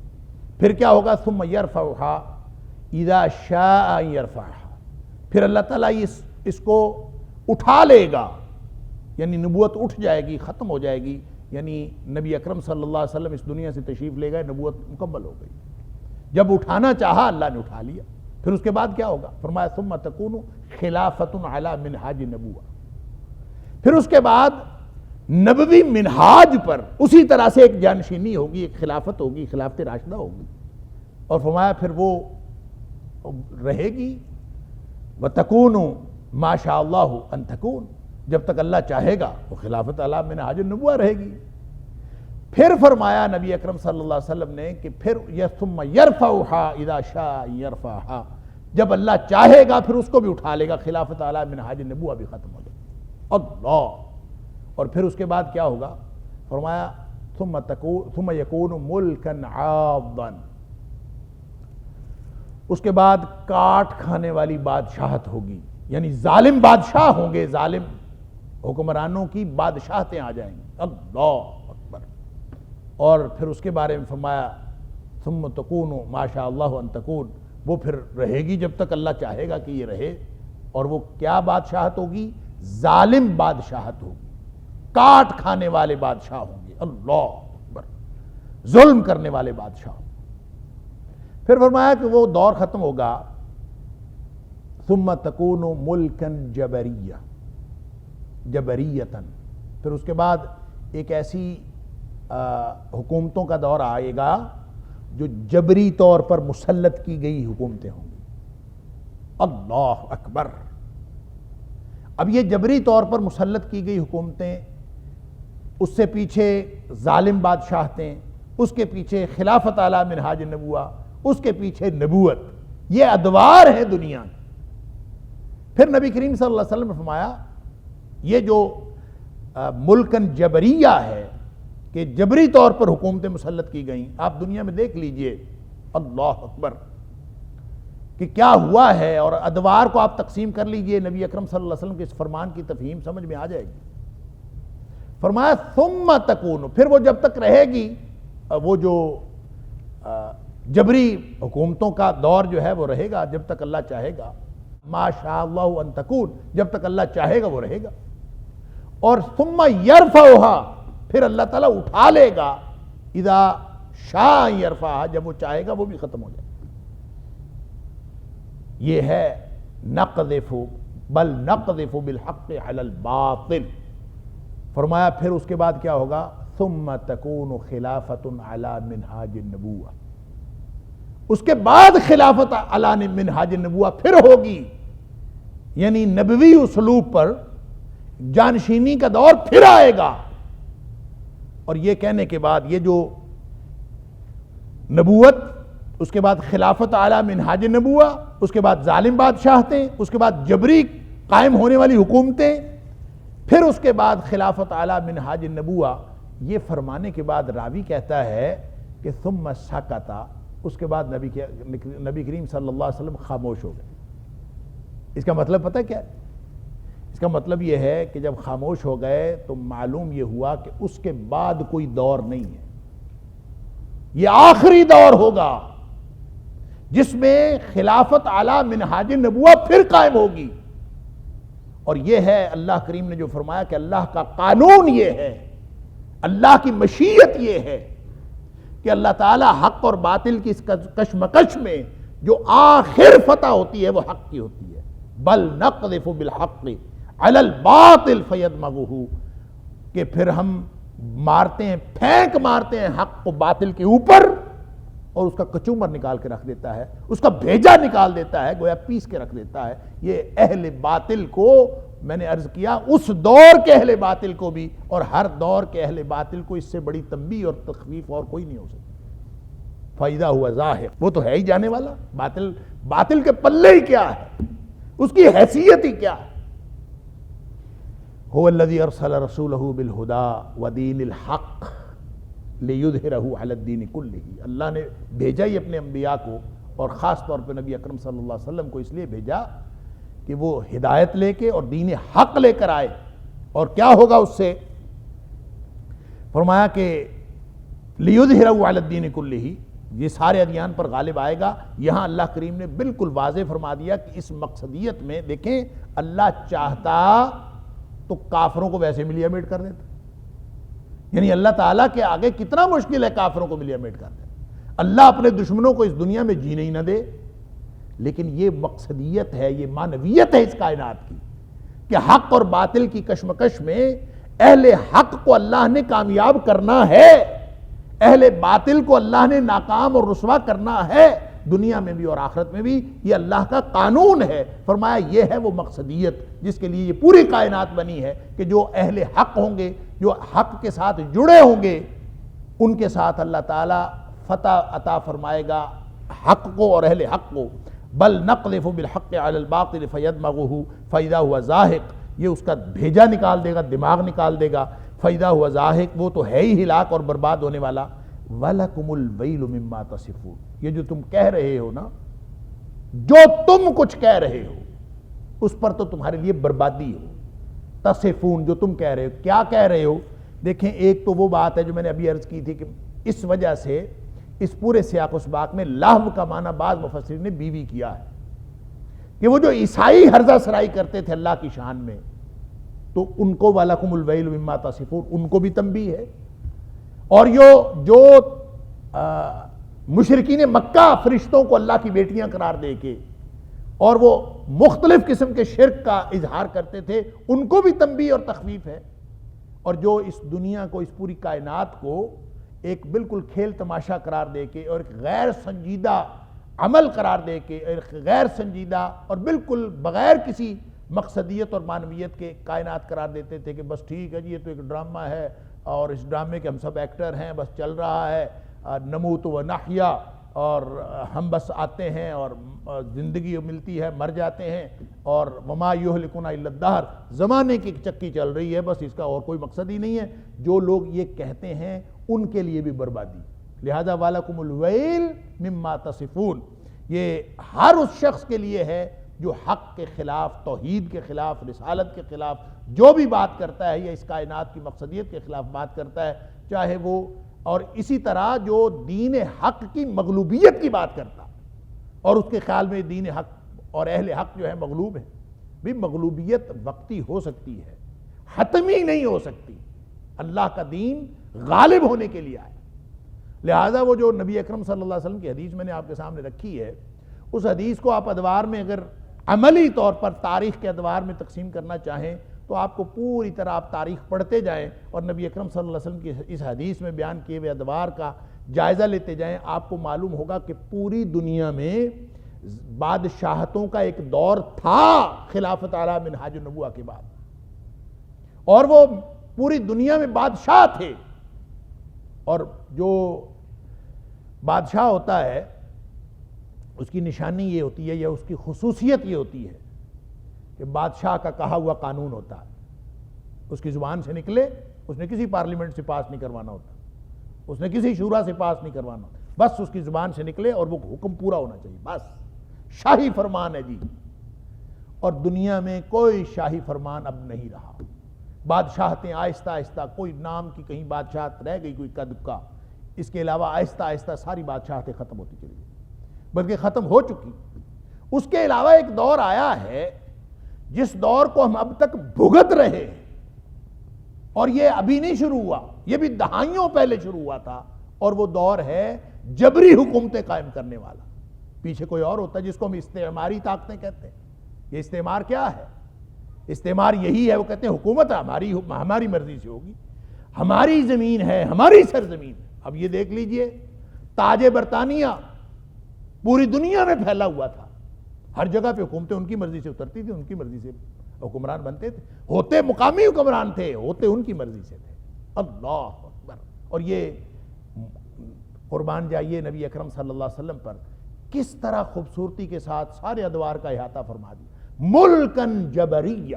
پھر کیا ہوگا؟ ثم یرفعها اذا شاء یرفعها، پھر اللہ تعالیٰ اس کو اٹھا لے گا، یعنی نبوت اٹھ جائے گی، ختم ہو جائے گی، یعنی نبی اکرم صلی اللہ علیہ وسلم اس دنیا سے تشریف لے گئے، نبوت مکمل ہو گئی. جب اٹھانا چاہا اللہ نے اٹھا لیا. پھر اس کے بعد کیا ہوگا؟ فرمایا ثم تکون خلافۃ علی منہاج نبوہ، پھر اس کے بعد نبوی منہاج پر اسی طرح سے ایک جانشینی ہوگی، ایک خلافت ہوگی، خلافت راشدہ ہوگی. اور فرمایا پھر وہ رہے گی وَتَكُونُ مَا شَاءَ اللَّهُ أَن تَكُونُ، جب تک اللہ چاہے گا وہ خلافت علی منہاج النبوہ رہے گی. پھر فرمایا نبی اکرم صلی اللہ علیہ وسلم نے کہ پھر ثُمَّ يَرْفَعُهَا إِذَا شَاءَ يَرْفَعُهَا، جب اللہ چاہے گا پھر اس کو بھی اٹھا لے گا، خلافت علی منہاج النبوہ بھی ختم ہو جائے. اللہ. اور پھر اس کے بعد کیا ہوگا؟ فرمایا ثم يكون ملكا عاضا، اس کے بعد کاٹ کھانے والی بادشاہت ہوگی، یعنی ظالم بادشاہ ہوں گے، ظالم حکمرانوں کی بادشاہتیں آ جائیں گی. اللہ اکبر. اور پھر اس کے بارے میں فرمایا ثم تكون ما شاء اللہ ان تكون، وہ پھر رہے گی جب تک اللہ چاہے گا کہ یہ رہے. اور وہ کیا بادشاہت ہوگی؟ ظالم بادشاہت ہوگی، کاٹ کھانے والے بادشاہ ہوں گے. اللہ اکبر. ظلم کرنے والے بادشاہ. پھر فرمایا کہ وہ دور ختم ہوگا ثم تکون ملکا جبریہ، جبریتاً، پھر اس کے بعد ایک ایسی حکومتوں کا دور آئے گا جو جبری طور پر مسلط کی گئی حکومتیں ہوں گی. اللہ اکبر. اب یہ جبری طور پر مسلط کی گئی حکومتیں، اس سے پیچھے ظالم بادشاہتیں، اس کے پیچھے خلافت اعلی منہاج النبوہ، اس کے پیچھے نبوت، یہ ادوار ہیں دنیا میں. پھر نبی کریم صلی اللہ علیہ وسلم نے فرمایا یہ جو ملکن جبریہ ہے کہ جبری طور پر حکومتیں مسلط کی گئیں، آپ دنیا میں دیکھ لیجئے، اللہ اکبر، کہ کیا ہوا ہے، اور ادوار کو آپ تقسیم کر لیجئے، نبی اکرم صلی اللہ علیہ وسلم کے اس فرمان کی تفہیم سمجھ میں آ جائے گی. فرمایا ثم تکون، پھر وہ جب تک رہے گی، وہ جو جبری حکومتوں کا دور جو ہے وہ رہے گا جب تک اللہ چاہے گا. ما شاء اللہ ان تکون، جب تک اللہ چاہے گا وہ رہے گا. اور ثم یرفعها، پھر اللہ تعالیٰ اٹھا لے گا، اذا شاء یرفعها، جب وہ چاہے گا وہ بھی ختم ہو جائے گا. یہ ہے نقذف، بل نقذف بالحق علی الباطل. فرمایا پھر اس کے بعد کیا ہوگا، ثم تکون خلافت علی منہاج النبوہ، اس کے بعد خلافت علی منہاج النبوہ پھر ہوگی، یعنی نبوی اسلوب پر جانشینی کا دور پھر آئے گا. اور یہ کہنے کے بعد یہ جو نبوت، اس کے بعد خلافت اعلی منہاج النبوہ، اس کے بعد ظالم بادشاہتیں، اس کے بعد جبری قائم ہونے والی حکومتیں، پھر اس کے بعد خلافت اعلی منہاج النبوہ. یہ فرمانے کے بعد راوی کہتا ہے کہ ثم سکت، اس کے بعد نبی کریم صلی اللہ علیہ وسلم خاموش ہو گئے. اس کا مطلب پتہ کیا ہے؟ اس کا مطلب یہ ہے کہ جب خاموش ہو گئے تو معلوم یہ ہوا کہ اس کے بعد کوئی دور نہیں ہے، یہ آخری دور ہوگا جس میں خلافت اعلی منہاج النبوہ پھر قائم ہوگی. اور یہ ہے اللہ کریم نے جو فرمایا کہ اللہ کا قانون یہ ہے، اللہ کی مشیت یہ ہے کہ اللہ تعالی حق اور باطل کی اس کشمکش میں جو آخر فتح ہوتی ہے وہ حق کی ہوتی ہے. بل نقذف بالحق علی الباطل فیدمغہ، کہ پھر ہم مارتے ہیں، پھینک مارتے ہیں حق کو باطل کے اوپر، اور اس کا کچومر نکال کے رکھ دیتا ہے، اس کا بھیجا نکال دیتا ہے، گویا پیس کے رکھ دیتا ہے. یہ اہل باطل کو، میں نے عرض کیا اس دور کے اہل باطل کو بھی، اور ہر دور کے اہل باطل کو اس سے بڑی تنبیہ اور تخویف اور کوئی نہیں ہو سکتی. فَإِذَا هُوَ زَاهِقٌ، وہ تو ہے ہی جانے والا. باطل کے پلے ہی کیا ہے، اس کی حیثیت ہی کیا ہے. هُوَ الَّذِي أَرْسَلَ رَسُولَهُ بِالْهُدَى وَدِينِ الْحَقِّ لِيُظْهِرَهُ عَلَى الدِّينِ كُلِّهِ. اللہ نے بھیجا ہی اپنے انبیاء کو، اور خاص طور پہ نبی اکرم صلی اللہ علیہ وسلم کو اس لیے بھیجا کہ وہ ہدایت لے کے اور دین حق لے کر آئے. اور کیا ہوگا اس سے؟ فرمایا کہ لِيُظْهِرَهُ عَلَى الدِّينِ كُلِّهِ، یہ سارے ادیان پر غالب آئے گا. یہاں اللہ کریم نے بالکل واضح فرما دیا کہ اس مقصدیت میں، دیکھیں اللہ چاہتا تو کافروں کو ویسے ملیامٹ کر دیتا، یعنی اللہ تعالیٰ کے آگے کتنا مشکل ہے کافروں کو ملیامٹ کر دیتا. اللہ اپنے دشمنوں کو اس دنیا میں جینے ہی نہ دے. لیکن یہ مقصدیت ہے، یہ معنویت ہے اس کائنات کی کہ حق اور باطل کی کشمکش میں اہل حق کو اللہ نے کامیاب کرنا ہے، اہل باطل کو اللہ نے ناکام اور رسوا کرنا ہے، دنیا میں بھی اور آخرت میں بھی. یہ اللہ کا قانون ہے. فرمایا یہ ہے وہ مقصدیت جس کے لیے یہ پوری کائنات بنی ہے کہ جو اہل حق ہوں گے، جو حق کے ساتھ جڑے ہوں گے، ان کے ساتھ اللہ تعالیٰ فتح عطا فرمائے گا حق کو اور اہل حق کو. بل نقذف بالحق علی الباطل فیدمغہ فاذا هو زاہق، یہ اس کا بھیجا نکال دے گا، دماغ نکال دے گا. فاذا هو زاہق، وہ تو ہے ہی ہلاک اور برباد ہونے والا. وَلَكُمُ الْوَيْلُ مِمَّا تَصِفُونَ، یہ جو تم کہہ رہے ہو نا، جو تم کچھ کہہ رہے ہو اس پر تو تمہارے لیے بربادی ہو. تصفون، جو تم کہہ رہے ہو، کیا کہہ رہے ہو؟ دیکھیں ایک تو وہ بات ہے جو میں نے ابھی عرض کی تھی کہ اس وجہ سے اس پورے سیاق و سباق میں لہو کا معنی بعض مفسرین نے بیوی کیا ہے کہ وہ جو عیسائی ہرزہ سرائی کرتے تھے اللہ کی شان میں، تو ان کو وَلَكُمُ الْوَيْلُ مِمَّا تَصِفُونَ، ان کو بھی تنبیہ ہے. اور جو مشرکین مکہ فرشتوں کو اللہ کی بیٹیاں قرار دے کے اور وہ مختلف قسم کے شرک کا اظہار کرتے تھے، ان کو بھی تنبیہ اور تخویف ہے. اور جو اس دنیا کو، اس پوری کائنات کو ایک بالکل کھیل تماشا قرار دے کے اور ایک غیر سنجیدہ عمل قرار دے کے غیر سنجیدہ اور بالکل بغیر کسی مقصدیت اور معنویت کے کائنات قرار دیتے تھے کہ بس ٹھیک ہے جی یہ تو ایک ڈرامہ ہے اور اس ڈرامے کے ہم سب ایکٹر ہیں، بس چل رہا ہے، نموت و نحیا، اور ہم بس آتے ہیں اور زندگی ملتی ہے، مر جاتے ہیں، اور وما یہلکنا الا الدہر، زمانے کی چکی چل رہی ہے، بس اس کا اور کوئی مقصد ہی نہیں ہے۔ جو لوگ یہ کہتے ہیں ان کے لیے بھی بربادی، لہذا وَلَكُمُ الْوَيْلُ مِمَّا تَصِفُونَ، یہ ہر اس شخص کے لیے ہے جو حق کے خلاف، توحید کے خلاف، رسالت کے خلاف جو بھی بات کرتا ہے یا اس کائنات کی مقصدیت کے خلاف بات کرتا ہے، چاہے وہ، اور اسی طرح جو دین حق کی مغلوبیت کی بات کرتا اور اس کے خیال میں دین حق اور اہل حق جو ہے مغلوب ہے، بھی مغلوبیت وقتی ہو سکتی ہے، حتمی نہیں ہو سکتی۔ اللہ کا دین غالب ہونے کے لیے آئے، لہذا وہ جو نبی اکرم صلی اللہ علیہ وسلم کی حدیث میں نے آپ کے سامنے رکھی ہے، اس حدیث کو آپ ادوار میں اگر عملی طور پر تاریخ کے ادوار میں تقسیم کرنا چاہیں تو آپ کو پوری طرح آپ تاریخ پڑھتے جائیں اور نبی اکرم صلی اللہ علیہ وسلم کی اس حدیث میں بیان کیے ہوئے ادوار کا جائزہ لیتے جائیں، آپ کو معلوم ہوگا کہ پوری دنیا میں بادشاہتوں کا ایک دور تھا خلافت اعلیٰ منہاج النبوہ کے بعد، اور وہ پوری دنیا میں بادشاہ تھے، اور جو بادشاہ ہوتا ہے اس کی نشانی یہ ہوتی ہے یا اس کی خصوصیت یہ ہوتی ہے کہ بادشاہ کا کہا ہوا قانون ہوتا ہے، اس کی زبان سے نکلے، اس نے کسی پارلیمنٹ سے پاس نہیں کروانا ہوتا، اس نے کسی شورا سے پاس نہیں کروانا ہوتا، بس اس کی زبان سے نکلے اور وہ حکم پورا ہونا چاہیے، بس شاہی فرمان ہے جی۔ اور دنیا میں کوئی شاہی فرمان اب نہیں رہا، بادشاہتیں آہستہ آہستہ، کوئی نام کی کہیں بادشاہت رہ گئی کوئی کدکا، اس کے علاوہ آہستہ آہستہ ساری بادشاہتیں ختم ہوتی چلی گئی، بلکہ ختم ہو چکی۔ اس کے علاوہ ایک دور آیا ہے جس دور کو ہم اب تک بھگت رہے ہیں، اور یہ ابھی نہیں شروع ہوا، یہ بھی دہائیوں پہلے شروع ہوا تھا، اور وہ دور ہے جبری حکومتیں قائم کرنے والا۔ پیچھے کوئی اور ہوتا ہے جس کو ہم استعماری طاقتیں کہتے ہیں۔ یہ استعمار کیا ہے؟ استعمار یہی ہے، وہ کہتے ہیں حکومت ہماری مرضی سے ہوگی، ہماری زمین ہے، ہماری سرزمین ہے۔ اب یہ دیکھ لیجئے، تاج برطانیہ پوری دنیا میں پھیلا ہوا تھا، ہر جگہ پہ حکومتیں ان کی مرضی سے اترتی تھی، ان کی مرضی سے حکمران بنتے تھے، ہوتے مقامی حکمران تھے، ہوتے ان کی مرضی سے تھے۔ اللہ اکبر! اور یہ قربان جائیے نبی اکرم صلی اللہ علیہ وسلم پر کس طرح خوبصورتی کے ساتھ سارے ادوار کا احاطہ فرما دیا۔ ملکن جبریہ،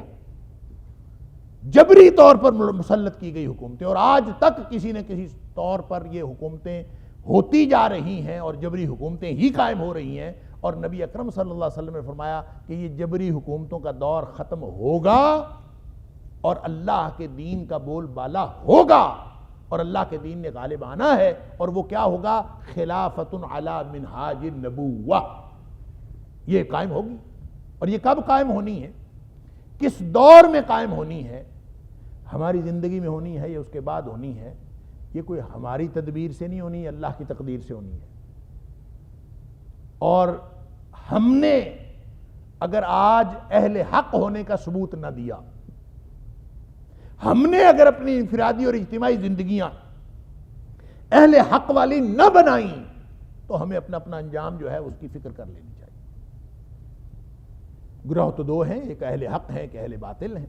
جبری طور پر مسلط کی گئی حکومتیں، اور آج تک کسی نہ کسی طور پر یہ حکومتیں ہوتی جا رہی ہیں اور جبری حکومتیں ہی قائم ہو رہی ہیں، اور نبی اکرم صلی اللہ علیہ وسلم نے فرمایا کہ یہ جبری حکومتوں کا دور ختم ہوگا اور اللہ کے دین کا بول بالا ہوگا، اور اللہ کے دین نے غالب آنا ہے، اور وہ کیا ہوگا؟ خلافت علی منہاج النبوہ، یہ قائم ہوگی۔ اور یہ کب قائم ہونی ہے؟ کس دور میں قائم ہونی ہے؟ ہماری زندگی میں ہونی ہے یا اس کے بعد ہونی ہے؟ یہ کوئی ہماری تدبیر سے نہیں ہونی، اللہ کی تقدیر سے ہونی ہے۔ اور ہم نے اگر آج اہل حق ہونے کا ثبوت نہ دیا، ہم نے اگر اپنی انفرادی اور اجتماعی زندگیاں اہل حق والی نہ بنائیں، تو ہمیں اپنا انجام جو ہے اس کی فکر کر لینی چاہیے۔ گروہ تو دو ہیں، ایک اہل حق ہے، ایک اہل باطل ہیں،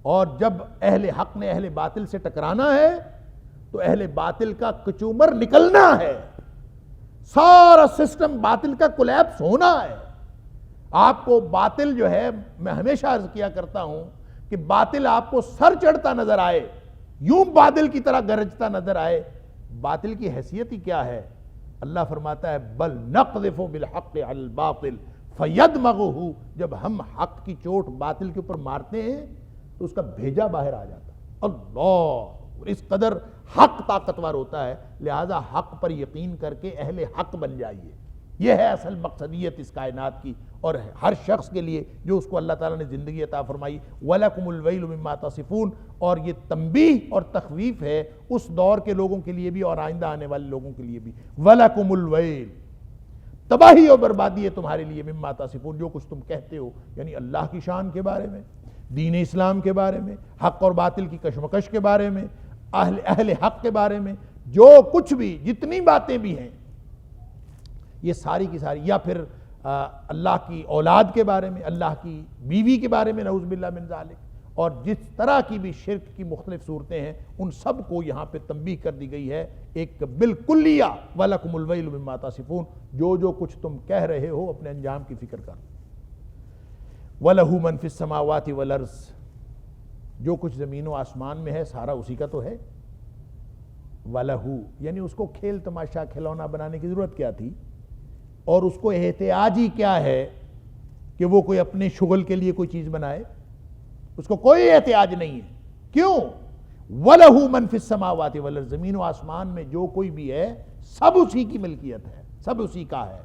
اور جب اہل حق نے اہل باطل سے ٹکرانا ہے تو اہل باطل کا کچومر نکلنا ہے، سارا سسٹم باطل کا کولیپس ہونا ہے۔ آپ کو باطل جو ہے، میں ہمیشہ عرض کیا کرتا ہوں کہ باطل آپ کو سر چڑھتا نظر آئے، یوں بادل کی طرح گرجتا نظر آئے، باطل کی حیثیت ہی کیا ہے؟ اللہ فرماتا ہے بل نقذف بالحق علی الباطل فیدمغہ، جب ہم حق کی چوٹ باطل کے اوپر مارتے ہیں تو اس کا بھیجا باہر آ جاتا ہے۔ اللہ، اس قدر حق طاقتور ہوتا ہے، لہذا حق پر یقین کر کے اہل حق بن جائیے۔ یہ ہے اصل مقصدیت اس کائنات کی، اور ہر شخص کے لیے جو اس کو اللہ تعالیٰ نے زندگی عطا فرمائی۔ وَلَكُمُ الْوَيْلُ مِمَّا تَصِفُونَ، اور یہ تنبیہ اور تخویف ہے اس دور کے لوگوں کے لیے بھی اور آئندہ آنے والے لوگوں کے لیے بھی۔ وَلَكُمُ الْوَيْلُ، تباہی اور بربادی ہے تمہارے لیے، مما تصفون، جو کچھ تم کہتے ہو، یعنی اللہ کی شان کے بارے میں، دین اسلام کے بارے میں، حق اور باطل کی کشمکش کے بارے میں، اہل حق کے بارے میں، جو کچھ بھی جتنی باتیں بھی ہیں، یہ ساری کی ساری، یا پھر اللہ کی اولاد کے بارے میں، اللہ کی بیوی کے بارے میں نعوذ باللہ من ذالک، اور جس طرح کی بھی شرک کی مختلف صورتیں ہیں ان سب کو یہاں پہ تنبیہ کر دی گئی ہے ایک بالکلیہ وَلَكُمُ الْوَيْلُ مِمَّا تَصِفُونَ، جو کچھ تم کہہ رہے ہو اپنے انجام کی فکر کر. وَلَهُ مَنْ فِي السَّمَاوَاتِ وَالْأَرْضِ، جو کچھ زمین و آسمان میں ہے سارا اسی کا تو ہے. وَلَهُ یعنی اس کو کھیل تماشا کھلونا بنانے کی ضرورت کیا تھی، اور اس کو احتیاجی کیا ہے کہ وہ کوئی اپنے شغل کے لیے کوئی چیز بنائے؟ اس کو کوئی احتیاج نہیں ہے. کیوں؟ وَلَهُ مَنْ فِي السَّمَاوَاتِ وَالْأَرْضِ، زمین و آسمان میں جو کوئی بھی ہے سب اسی کی ملکیت ہے، سب اسی کا ہے.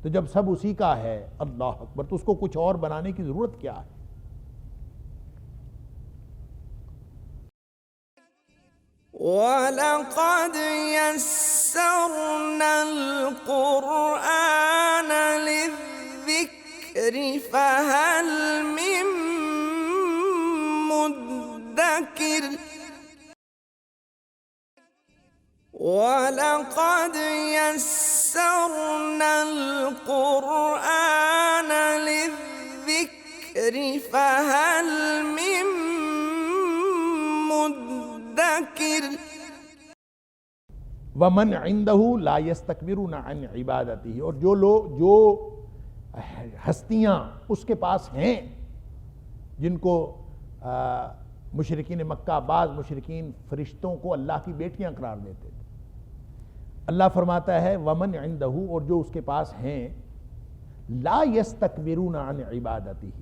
تو جب سب اسی کا ہے، اللہ اکبر، تو اس کو کچھ اور بنانے کی ضرورت کیا ہے؟ وَلَقَدْ يَسَّرْنَا الْقُرْآنَ لِلذِّكْرِ فَهَلْ مِن مُدَّكِرٍ وَلَقَدْ يَسَّرْنَا الْقُرْآنَ لِلذِّكْرِ فَهَلْ مِن مُدَّكِرٍ وَمَنْ عِنْدَهُ لَا يَسْتَكْبِرُونَ عَنْ عِبَادَتِهِ، اور جو ہستیاں اس کے پاس ہیں جن کو مشرکین مکہ، بعض مشرکین فرشتوں کو اللہ کی بیٹیاں قرار دیتے تھے، اللہ فرماتا ہے وَمَنْ عِنْدَهُ، اور جو اس کے پاس ہیں لَا يَسْتَكْبِرُونَ عَنْ عِبَادَتِهِ،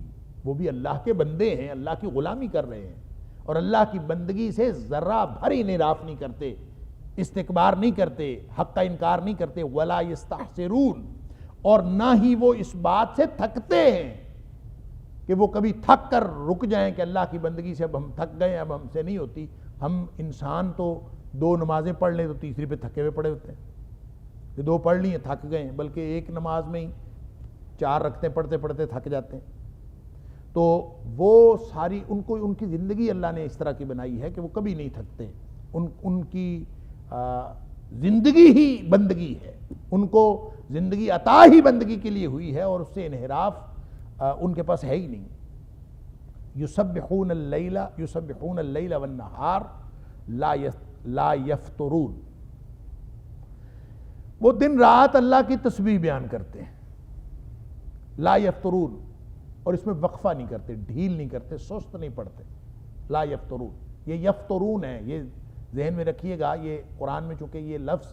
وہ بھی اللہ کے بندے ہیں، اللہ کی غلامی کر رہے ہیں، اور اللہ کی بندگی سے ذرہ بھر انحراف نہیں کرتے، استکبار نہیں کرتے، حق کا انکار نہیں کرتے. وَلَا يَسْتَحْسِرُونَ، اور نہ ہی وہ اس بات سے تھکتے ہیں کہ وہ کبھی تھک کر رک جائیں کہ اللہ کی بندگی سے اب ہم تھک گئے، اب ہم سے نہیں ہوتی. ہم انسان تو 2 نمازیں پڑھ لیں تو تیسری پہ تھکے ہوئے پڑے ہوتے ہیں، کہ 2 پڑھ لی ہیں تھک گئے ہیں، بلکہ ایک نماز میں ہی 4 رکعتیں پڑھتے پڑھتے تھک جاتے ہیں. تو وہ ساری ان کی زندگی اللہ نے اس طرح کی بنائی ہے کہ وہ کبھی نہیں تھکتے. ان کی زندگی ہی بندگی ہے، ان کو زندگی عطا ہی بندگی کے لیے ہوئی ہے، اور اس سے انحراف ان کے پاس ہے ہی نہیں. یسبحون اللیل والنہار لا یفترون، وہ دن رات اللہ کی تسبیح بیان کرتے ہیں. لا یفترون، اور اس میں وقفہ نہیں کرتے، ڈھیل نہیں کرتے، سست نہیں پڑتے. لا یفترون، یہ یفترون ہے، یہ ذہن میں رکھیے گا. یہ قرآن میں چونکہ یہ لفظ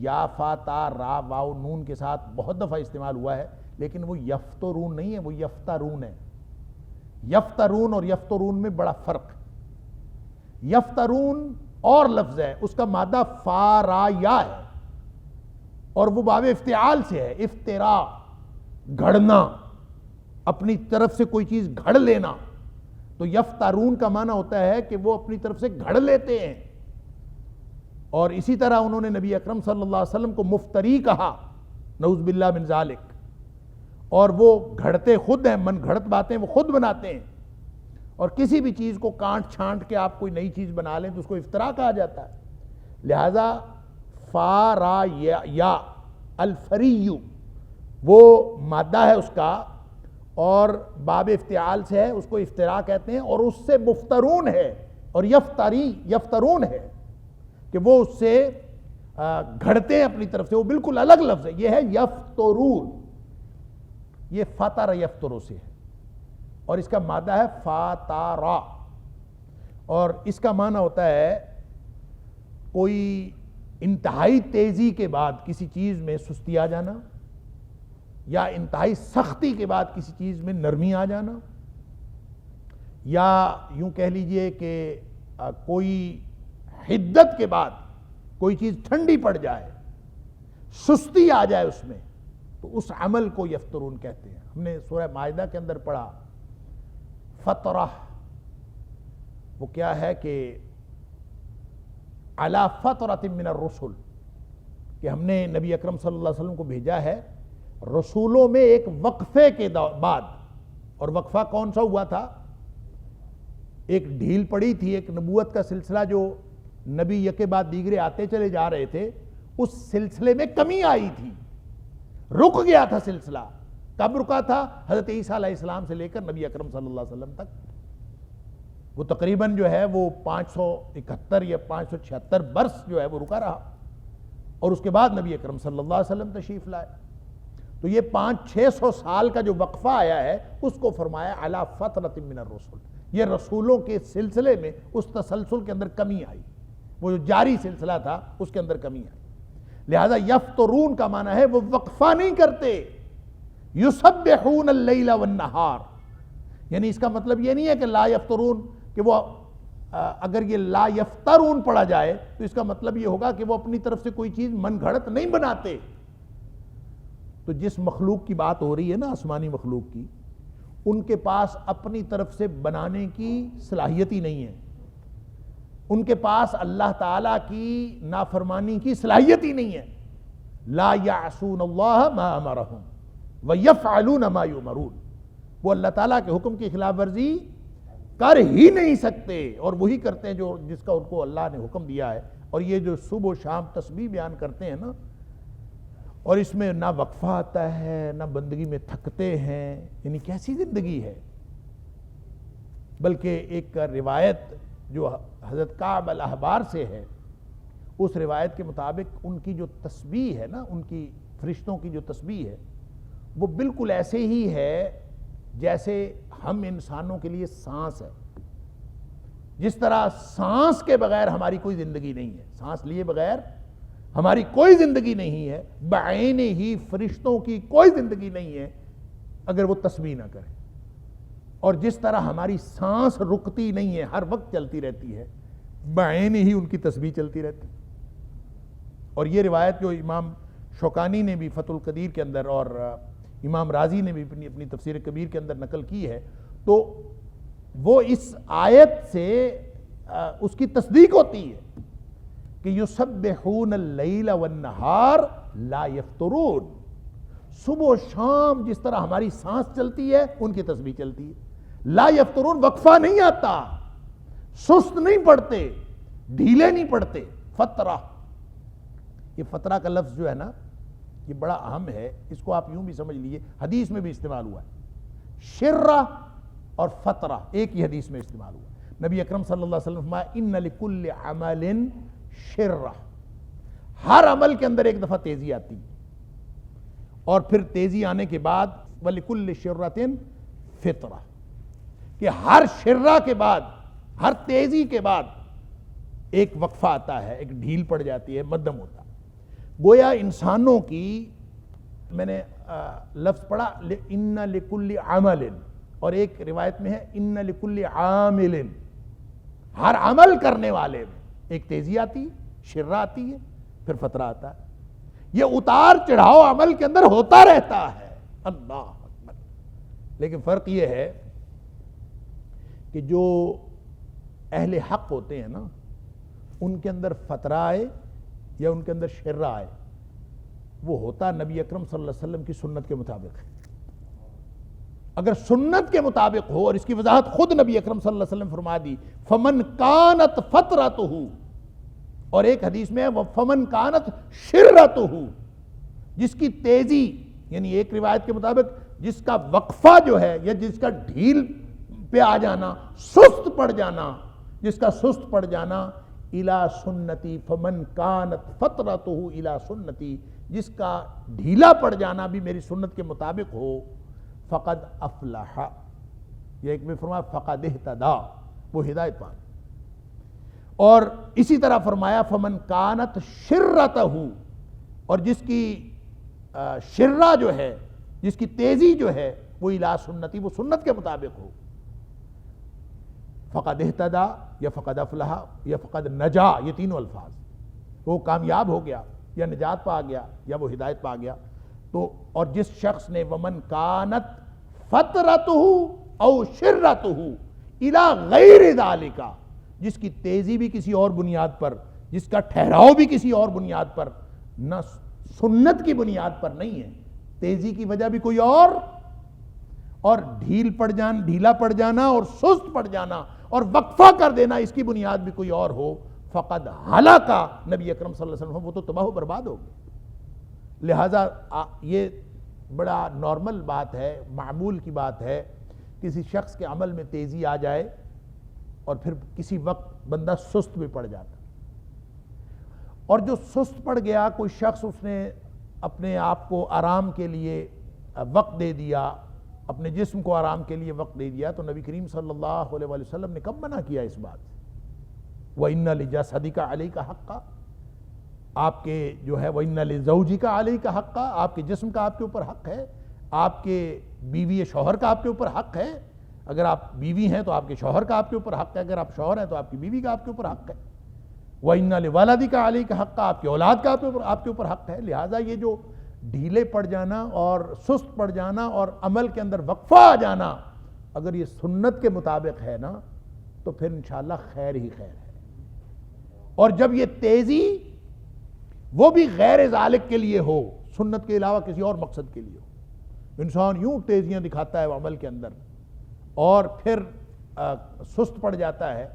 یا فا تا را واو نون کے ساتھ بہت دفعہ استعمال ہوا ہے، لیکن وہ یفترون نہیں ہے، وہ یفترون ہے. یفترون اور یفترون میں بڑا فرق. یفترون اور لفظ ہے، اس کا مادہ فا را یا ہے، اور وہ باب افتعال سے ہے. افترا، گھڑنا، اپنی طرف سے کوئی چیز گھڑ لینا. تو یفترون کا معنی ہوتا ہے کہ وہ اپنی طرف سے گھڑ لیتے ہیں. اور اسی طرح انہوں نے نبی اکرم صلی اللہ علیہ وسلم کو مفتری کہا، نعوذ باللہ من ذالک. اور وہ گھڑتے خود ہیں، من گھڑت باتیں وہ خود بناتے ہیں. اور کسی بھی چیز کو کانٹ چھانٹ کے آپ کوئی نئی چیز بنا لیں تو اس کو افترا کہا جاتا ہے. لہذا فا را یا الفری وہ مادہ ہے اس کا، اور باب افتعال سے ہے، اس کو افترا کہتے ہیں. اور اس سے مفترون ہے، اور یفترون ہے کہ وہ اس سے گھڑتے ہیں اپنی طرف سے. وہ بالکل الگ لفظ ہے. یہ ہے یفترون، یہ فاتر یفترو سے ہے، اور اس کا مادہ ہے فاتارا. اور اس کا معنی ہوتا ہے کوئی انتہائی تیزی کے بعد کسی چیز میں سستی آ جانا، یا انتہائی سختی کے بعد کسی چیز میں نرمی آ جانا، یا یوں کہہ لیجئے کہ کوئی حدت کے بعد کوئی چیز ٹھنڈی پڑ جائے، سستی آ جائے اس میں، تو اس عمل کو یفترون کہتے ہیں. ہم نے سورہ مائدہ کے اندر پڑھا فترہ، وہ کیا ہے کہ علی فترۃ من الرسل، کہ ہم نے نبی اکرم صلی اللہ علیہ وسلم کو بھیجا ہے رسولوں میں ایک وقفے کے بعد. اور وقفہ کون سا ہوا تھا؟ ایک ڈھیل پڑی تھی، ایک نبوت کا سلسلہ جو نبی یکے بعد دیگرے آتے چلے جا رہے تھے، اس سلسلے میں کمی آئی تھی. رک گیا تھا سلسلہ. کب رکا تھا؟ حضرت عیسیٰ علیہ السلام سے لے کر نبی اکرم صلی اللہ علیہ وسلم تک. وہ تقریباً جو ہے وہ 571 یا 576 برس جو ہے وہ رکا رہا, اور اس کے بعد نبی اکرم صلی اللہ علیہ وسلم تشریف لائے. تو یہ 500-600 سال کا جو وقفہ آیا ہے اس کو فرمایا علی فترۃ من الرسل. یہ رسولوں کے سلسلے میں اس تسلسل کے اندر کمی آئی, وہ جو جاری سلسلہ تھا اس کے اندر کمی آئی. لہذا یفترون کا معنی ہے وہ وقفہ نہیں کرتے. یسبحون اللیل والنہار, یعنی اس کا مطلب یہ نہیں ہے کہ لا یفترون, کہ وہ اگر یہ لا یفترون پڑھا جائے تو اس کا مطلب یہ ہوگا کہ وہ اپنی طرف سے کوئی چیز من گھڑت نہیں بناتے. تو جس مخلوق کی بات ہو رہی ہے نا, آسمانی مخلوق کی, ان کے پاس اپنی طرف سے بنانے کی صلاحیت ہی نہیں ہے. ان کے پاس اللہ تعالیٰ کی نافرمانی کی صلاحیت ہی نہیں ہے. لا یعصون اللہ ما امرہم ویفعلون ما یؤمرون. وہ اللہ تعالیٰ کے حکم کی خلاف ورزی کر ہی نہیں سکتے, اور وہی کرتے ہیں جو جس کا ان کو اللہ نے حکم دیا ہے. اور یہ جو صبح و شام تسبیح بیان کرتے ہیں نا, اور اس میں نہ وقفہ آتا ہے نہ بندگی میں تھکتے ہیں, یعنی کیسی زندگی ہے. بلکہ ایک روایت جو حضرت کعب الاحبار سے ہے, اس روایت کے مطابق ان کی جو تسبیح ہے نا, ان کی فرشتوں کی جو تسبیح ہے, وہ بالکل ایسے ہی ہے جیسے ہم انسانوں کے لیے سانس ہے. جس طرح سانس کے بغیر ہماری کوئی زندگی نہیں ہے, سانس لیے بغیر ہماری کوئی زندگی نہیں ہے, بعین ہی فرشتوں کی کوئی زندگی نہیں ہے اگر وہ تسبیح نہ کریں. اور جس طرح ہماری سانس رکتی نہیں ہے, ہر وقت چلتی رہتی ہے, بعین ہی ان کی تسبیح چلتی رہتی. اور یہ روایت جو امام شوکانی نے بھی فتح القدیر کے اندر اور امام رازی نے بھی اپنی تفسیر کبیر کے اندر نقل کی ہے, تو وہ اس آیت سے اس کی تصدیق ہوتی ہے کہ یسبحون اللیل والنہار لا یفترون. صبح و شام جس طرح ہماری سانس چلتی ہے ان کی تسبیح چلتی ہے. لا یفترون, وقفہ نہیں آتا, سست نہیں پڑتے, ڈھیلے نہیں پڑتے. فترہ, یہ فترہ کا لفظ جو ہے نا یہ بڑا اہم ہے, اس کو آپ یوں بھی سمجھ لیجئے, حدیث میں بھی استعمال ہوا ہے. شرہ اور فترہ ایک ہی حدیث میں استعمال ہوا. نبی اکرم صلی اللہ علیہ وسلم فرمایا ان لکل عمل شرہ, ہر عمل کے اندر ایک دفعہ تیزی آتی ہے, اور پھر تیزی آنے کے بعد وَلِكُلِّ شِرَّةٍ فِطْرَةٍ, کہ ہر شرہ کے بعد, ہر تیزی کے بعد ایک وقفہ آتا ہے, ایک ڈھیل پڑ جاتی ہے, مدھم ہوتا ہے. گویا انسانوں کی, میں نے لفظ پڑھا اِنَّ لِكُلِّ عَمَلٍ, اور ایک روایت میں ہے اِنَّ لِكُلِّ عَامِلٍ, ہر عمل کرنے والے میں ایک تیزی آتی ہے, شرہ آتی ہے, پھر فترہ آتا ہے. یہ اتار چڑھاؤ عمل کے اندر ہوتا رہتا ہے. اللہ اکبر. لیکن فرق یہ ہے کہ جو اہل حق ہوتے ہیں نا, ان کے اندر فترہ آئے یا ان کے اندر شرہ آئے, وہ ہوتا نبی اکرم صلی اللہ علیہ وسلم کی سنت کے مطابق ہے. اگر سنت کے مطابق ہو, اور اس کی وضاحت خود نبی اکرم صلی اللہ علیہ وسلم فرما دی, فمن کانت فترتہ, اور ایک حدیث میں ہے فمن کانت شرتہ, جس کی تیزی, یعنی ایک روایت کے مطابق جس کا وقفہ جو ہے یا جس کا ڈھیل پہ آ جانا, سست پڑ جانا, جس کا سست پڑ جانا, الی سنتی, فمن کانت فترتہ الی سنتی, جس کا ڈھیلا پڑ جانا بھی میری سنت کے مطابق ہو, فقد افلح, یہ ایک میں فرمایا فقد اہتدا, وہ ہدایت پا. اور اسی طرح فرمایا فمن کانت شرتہ, اور جس کی شرہ جو ہے, جس کی تیزی جو ہے وہ الی سنتی, وہ سنت کے مطابق ہو, فقد اہتدا یا فقد افلح یا فقد نجا, یہ تینوں الفاظ, وہ کامیاب ہو گیا یا نجات پا گیا یا وہ ہدایت پا گیا. تو اور جس شخص نے ومن کانت فترتہ او شرتہ الی غیر ذالک, جس کی تیزی بھی کسی اور بنیاد پر, جس کا ٹھہراؤ بھی کسی اور بنیاد پر, نہ سنت کی بنیاد پر نہیں ہے, تیزی کی وجہ بھی کوئی اور ڈھیلا پڑ جانا اور سست پڑ جانا اور وقفہ کر دینا, اس کی بنیاد بھی کوئی اور ہو, فقد ہلاکا, نبی اکرم صلی اللہ علیہ وسلم, وہ تو تباہ و برباد ہو گئے. لہٰذا یہ بڑا نارمل بات ہے، معمول کی بات ہے، کسی شخص کے عمل میں تیزی آ جائے اور پھر کسی وقت بندہ سست بھی پڑ جاتا، اور جو سست پڑ گیا کوئی شخص، اس نے اپنے آپ کو آرام کے لیے وقت دے دیا، اپنے جسم کو آرام کے لیے وقت دے دیا، تو نبی کریم صلی اللہ علیہ وسلم نے کب منع کیا اس بات سے؟ وَإِنَّ لِجَسَدِكَ عَلَيْكَ حَقًّا، آپ کے جو ہے وَإِنَّ لِزَوْجِكَ عَلَيْكَ حَقًّا، آپ کے جسم کا آپ کے اوپر حق ہے، آپ کے بیوی شوہر کا آپ کے اوپر حق ہے، اگر آپ بیوی ہیں تو آپ کے شوہر کا آپ کے اوپر حق ہے، اگر آپ شوہر ہیں تو آپ کی بیوی کا آپ کے اوپر حق ہے، وَإِنَّ لِوَالَدِكَ عَلَيْكَ حَقًّا، آپ کی اولاد کا آپ کے اوپر حق ہے۔ لہٰذا یہ جو ڈھیلے پڑ جانا اور سست پڑ جانا اور عمل کے اندر وقفہ آ جانا، اگر یہ سنت کے مطابق ہے نا تو پھر انشاءاللہ خیر ہی خیر ہے، اور جب یہ تیزی وہ بھی غیر ذالک کے لیے ہو، سنت کے علاوہ کسی اور مقصد کے لیے ہو، انسان یوں تیزیاں دکھاتا ہے وہ عمل کے اندر اور پھر سست پڑ جاتا ہے،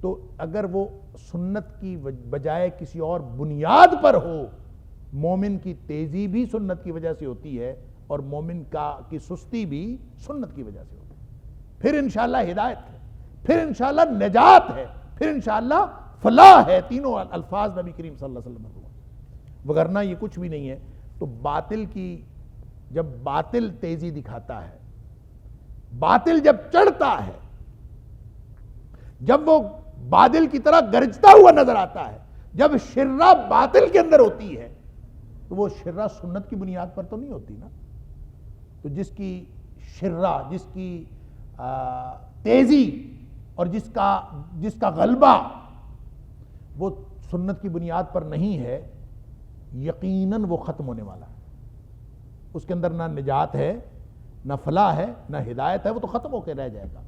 تو اگر وہ سنت کی بجائے کسی اور بنیاد پر ہو، مومن کی تیزی بھی سنت کی وجہ سے ہوتی ہے اور مومن کی سستی بھی سنت کی وجہ سے ہوتی ہے، پھر انشاءاللہ ہدایت ہے، پھر انشاءاللہ نجات ہے، پھر انشاءاللہ فلاح ہے۔ تینوں الفاظ نبی کریم صلی اللہ علیہ وسلم نے، وگرنہ یہ کچھ بھی نہیں ہے۔ تو باطل کی جب باطل تیزی دکھاتا ہے، باطل جب چڑھتا ہے، جب وہ بادل کی طرح گرجتا ہوا نظر آتا ہے، جب شرہ باطل کے اندر ہوتی ہے، تو وہ شرہ سنت کی بنیاد پر تو نہیں ہوتی نا۔ تو جس کی شرہ، جس کی تیزی اور جس کا غلبہ وہ سنت کی بنیاد پر نہیں ہے، یقیناً وہ ختم ہونے والا ہے، اس کے اندر نہ نجات ہے، نہ فلاح ہے، نہ ہدایت ہے، وہ تو ختم ہو کے رہ جائے گا۔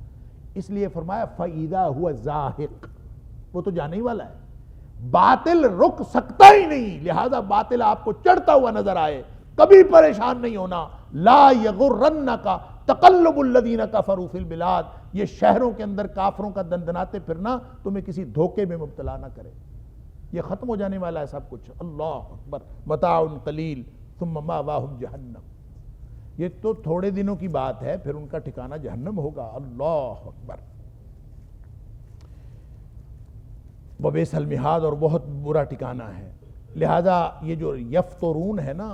اس لیے فرمایا فَإِذَا هُوَ زَاهِقٌ، وہ تو جانے ہی والا ہے، باطل رک سکتا ہی نہیں، لہذا باطل آپ کو چڑھتا ہوا نظر آئے کبھی پریشان نہیں ہونا۔ لا يغرنك تقلب الذين كفروا في البلاد، یہ شہروں کے اندر کافروں کا دندناتے پھرنا تمہیں کسی دھوکے میں مبتلا نہ کرے، یہ ختم ہو جانے والا ہے سب کچھ۔ اللہ اکبر، متاع قلیل ثم مأواہم جہنم، یہ تو تھوڑے دنوں کی بات ہے، پھر ان کا ٹھکانہ جہنم ہوگا۔ اللہ اکبر، وبئس المہاد، اور بہت برا ٹھکانہ ہے۔ لہذا یہ جو یفترون ہے نا،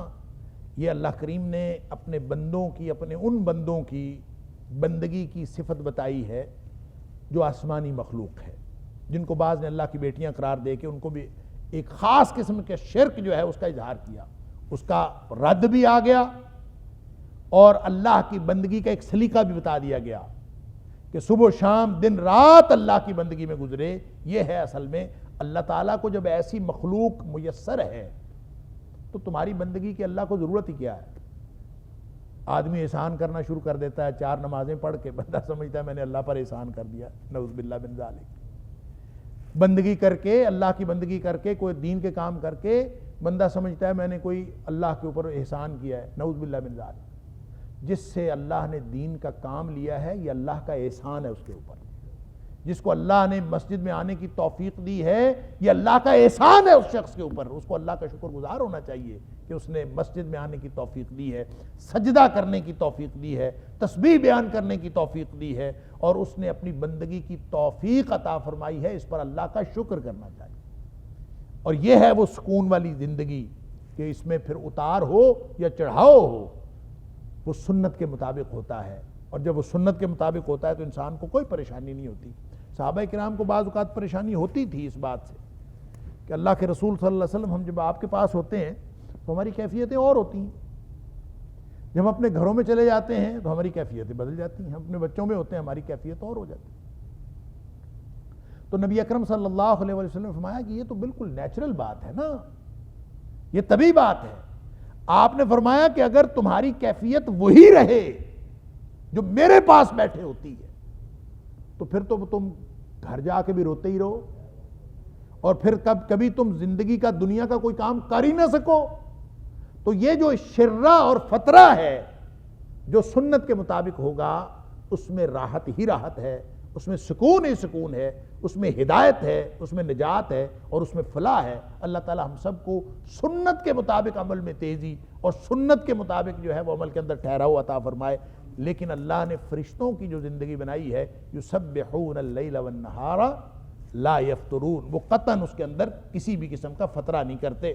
یہ اللہ کریم نے اپنے بندوں کی، اپنے ان بندوں کی بندگی کی صفت بتائی ہے جو آسمانی مخلوق ہے، جن کو بعض نے اللہ کی بیٹیاں قرار دے کے ان کو بھی ایک خاص قسم کے شرک جو ہے اس کا اظہار کیا، اس کا رد بھی آ گیا، اور اللہ کی بندگی کا ایک سلیقہ بھی بتا دیا گیا کہ صبح و شام دن رات اللہ کی بندگی میں گزرے۔ یہ ہے اصل میں اللہ تعالیٰ کو جب ایسی مخلوق میسر ہے تو تمہاری بندگی کی اللہ کو ضرورت ہی کیا ہے؟ آدمی احسان کرنا شروع کر دیتا ہے، 4 نمازیں پڑھ کے بندہ سمجھتا ہے میں نے اللہ پر احسان کر دیا، نعوذ باللہ من ذالک۔ بندگی کر کے، اللہ کی بندگی کر کے، کوئی دین کے کام کر کے بندہ سمجھتا ہے میں نے کوئی اللہ کے اوپر احسان کیا ہے، نعوذ باللہ من ذالک۔ جس سے اللہ نے دین کا کام لیا ہے یہ اللہ کا احسان ہے اس کے اوپر، جس کو اللہ نے مسجد میں آنے کی توفیق دی ہے یہ اللہ کا احسان ہے اس شخص کے اوپر، اس کو اللہ کا شکر گزار ہونا چاہیے کہ اس نے مسجد میں آنے کی توفیق دی ہے، سجدہ کرنے کی توفیق دی ہے، تسبیح بیان کرنے کی توفیق دی ہے، اور اس نے اپنی بندگی کی توفیق عطا فرمائی ہے، اس پر اللہ کا شکر کرنا چاہیے۔ اور یہ ہے وہ سکون والی زندگی کہ اس میں پھر اتار ہو یا چڑھاؤ ہو، وہ سنت کے مطابق ہوتا ہے، اور جب وہ سنت کے مطابق ہوتا ہے تو انسان کو کوئی پریشانی نہیں ہوتی۔ صحابہ کرام کو بعض اوقات پریشانی ہوتی تھی اس بات سے کہ اللہ کے رسول صلی اللہ علیہ وسلم ہم جب آپ کے پاس ہوتے ہیں تو ہماری کیفیتیں اور ہوتی ہیں، جب ہم اپنے گھروں میں چلے جاتے ہیں تو ہماری کیفیتیں بدل جاتی ہیں، ہم اپنے بچوں میں ہوتے ہیں ہماری کیفیت اور ہو جاتی ہے۔ تو نبی اکرم صلی اللہ علیہ وسلم نے فرمایا کہ یہ تو بالکل نیچرل بات ہے نا، یہ طبیعی بات ہے۔ آپ نے فرمایا کہ اگر تمہاری کیفیت وہی رہے جو میرے پاس بیٹھے ہوتی ہے تو پھر تو تم گھر جا کے بھی روتے ہی رہو، اور پھر کبھی تم زندگی کا، دنیا کا کوئی کام کر ہی نہ سکو۔ تو یہ جو شرہ اور فترہ ہے جو سنت کے مطابق ہوگا اس میں راحت ہی راحت ہے، اس میں سکون ہی سکون ہے، اس میں ہدایت ہے، اس میں نجات ہے اور اس میں فلاح ہے۔ اللہ تعالی ہم سب کو سنت کے مطابق عمل میں تیزی اور سنت کے مطابق جو ہے وہ عمل کے اندر ٹھہراؤ عطا فرمائے۔ لیکن اللہ نے فرشتوں کی جو زندگی بنائی ہے، یسبحون اللیل والنہار لا یفترون، وہ قطعاً اس کے اندر کسی بھی قسم کا فترہ نہیں کرتے۔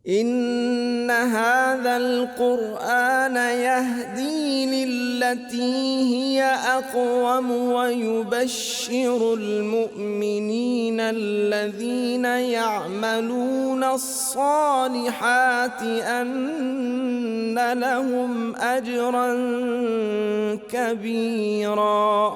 إن هذا القرآن يهدي للتي هي أقوم ويبشر المؤمنين الذين يعملون الصالحات أن لهم أجرا كبيرا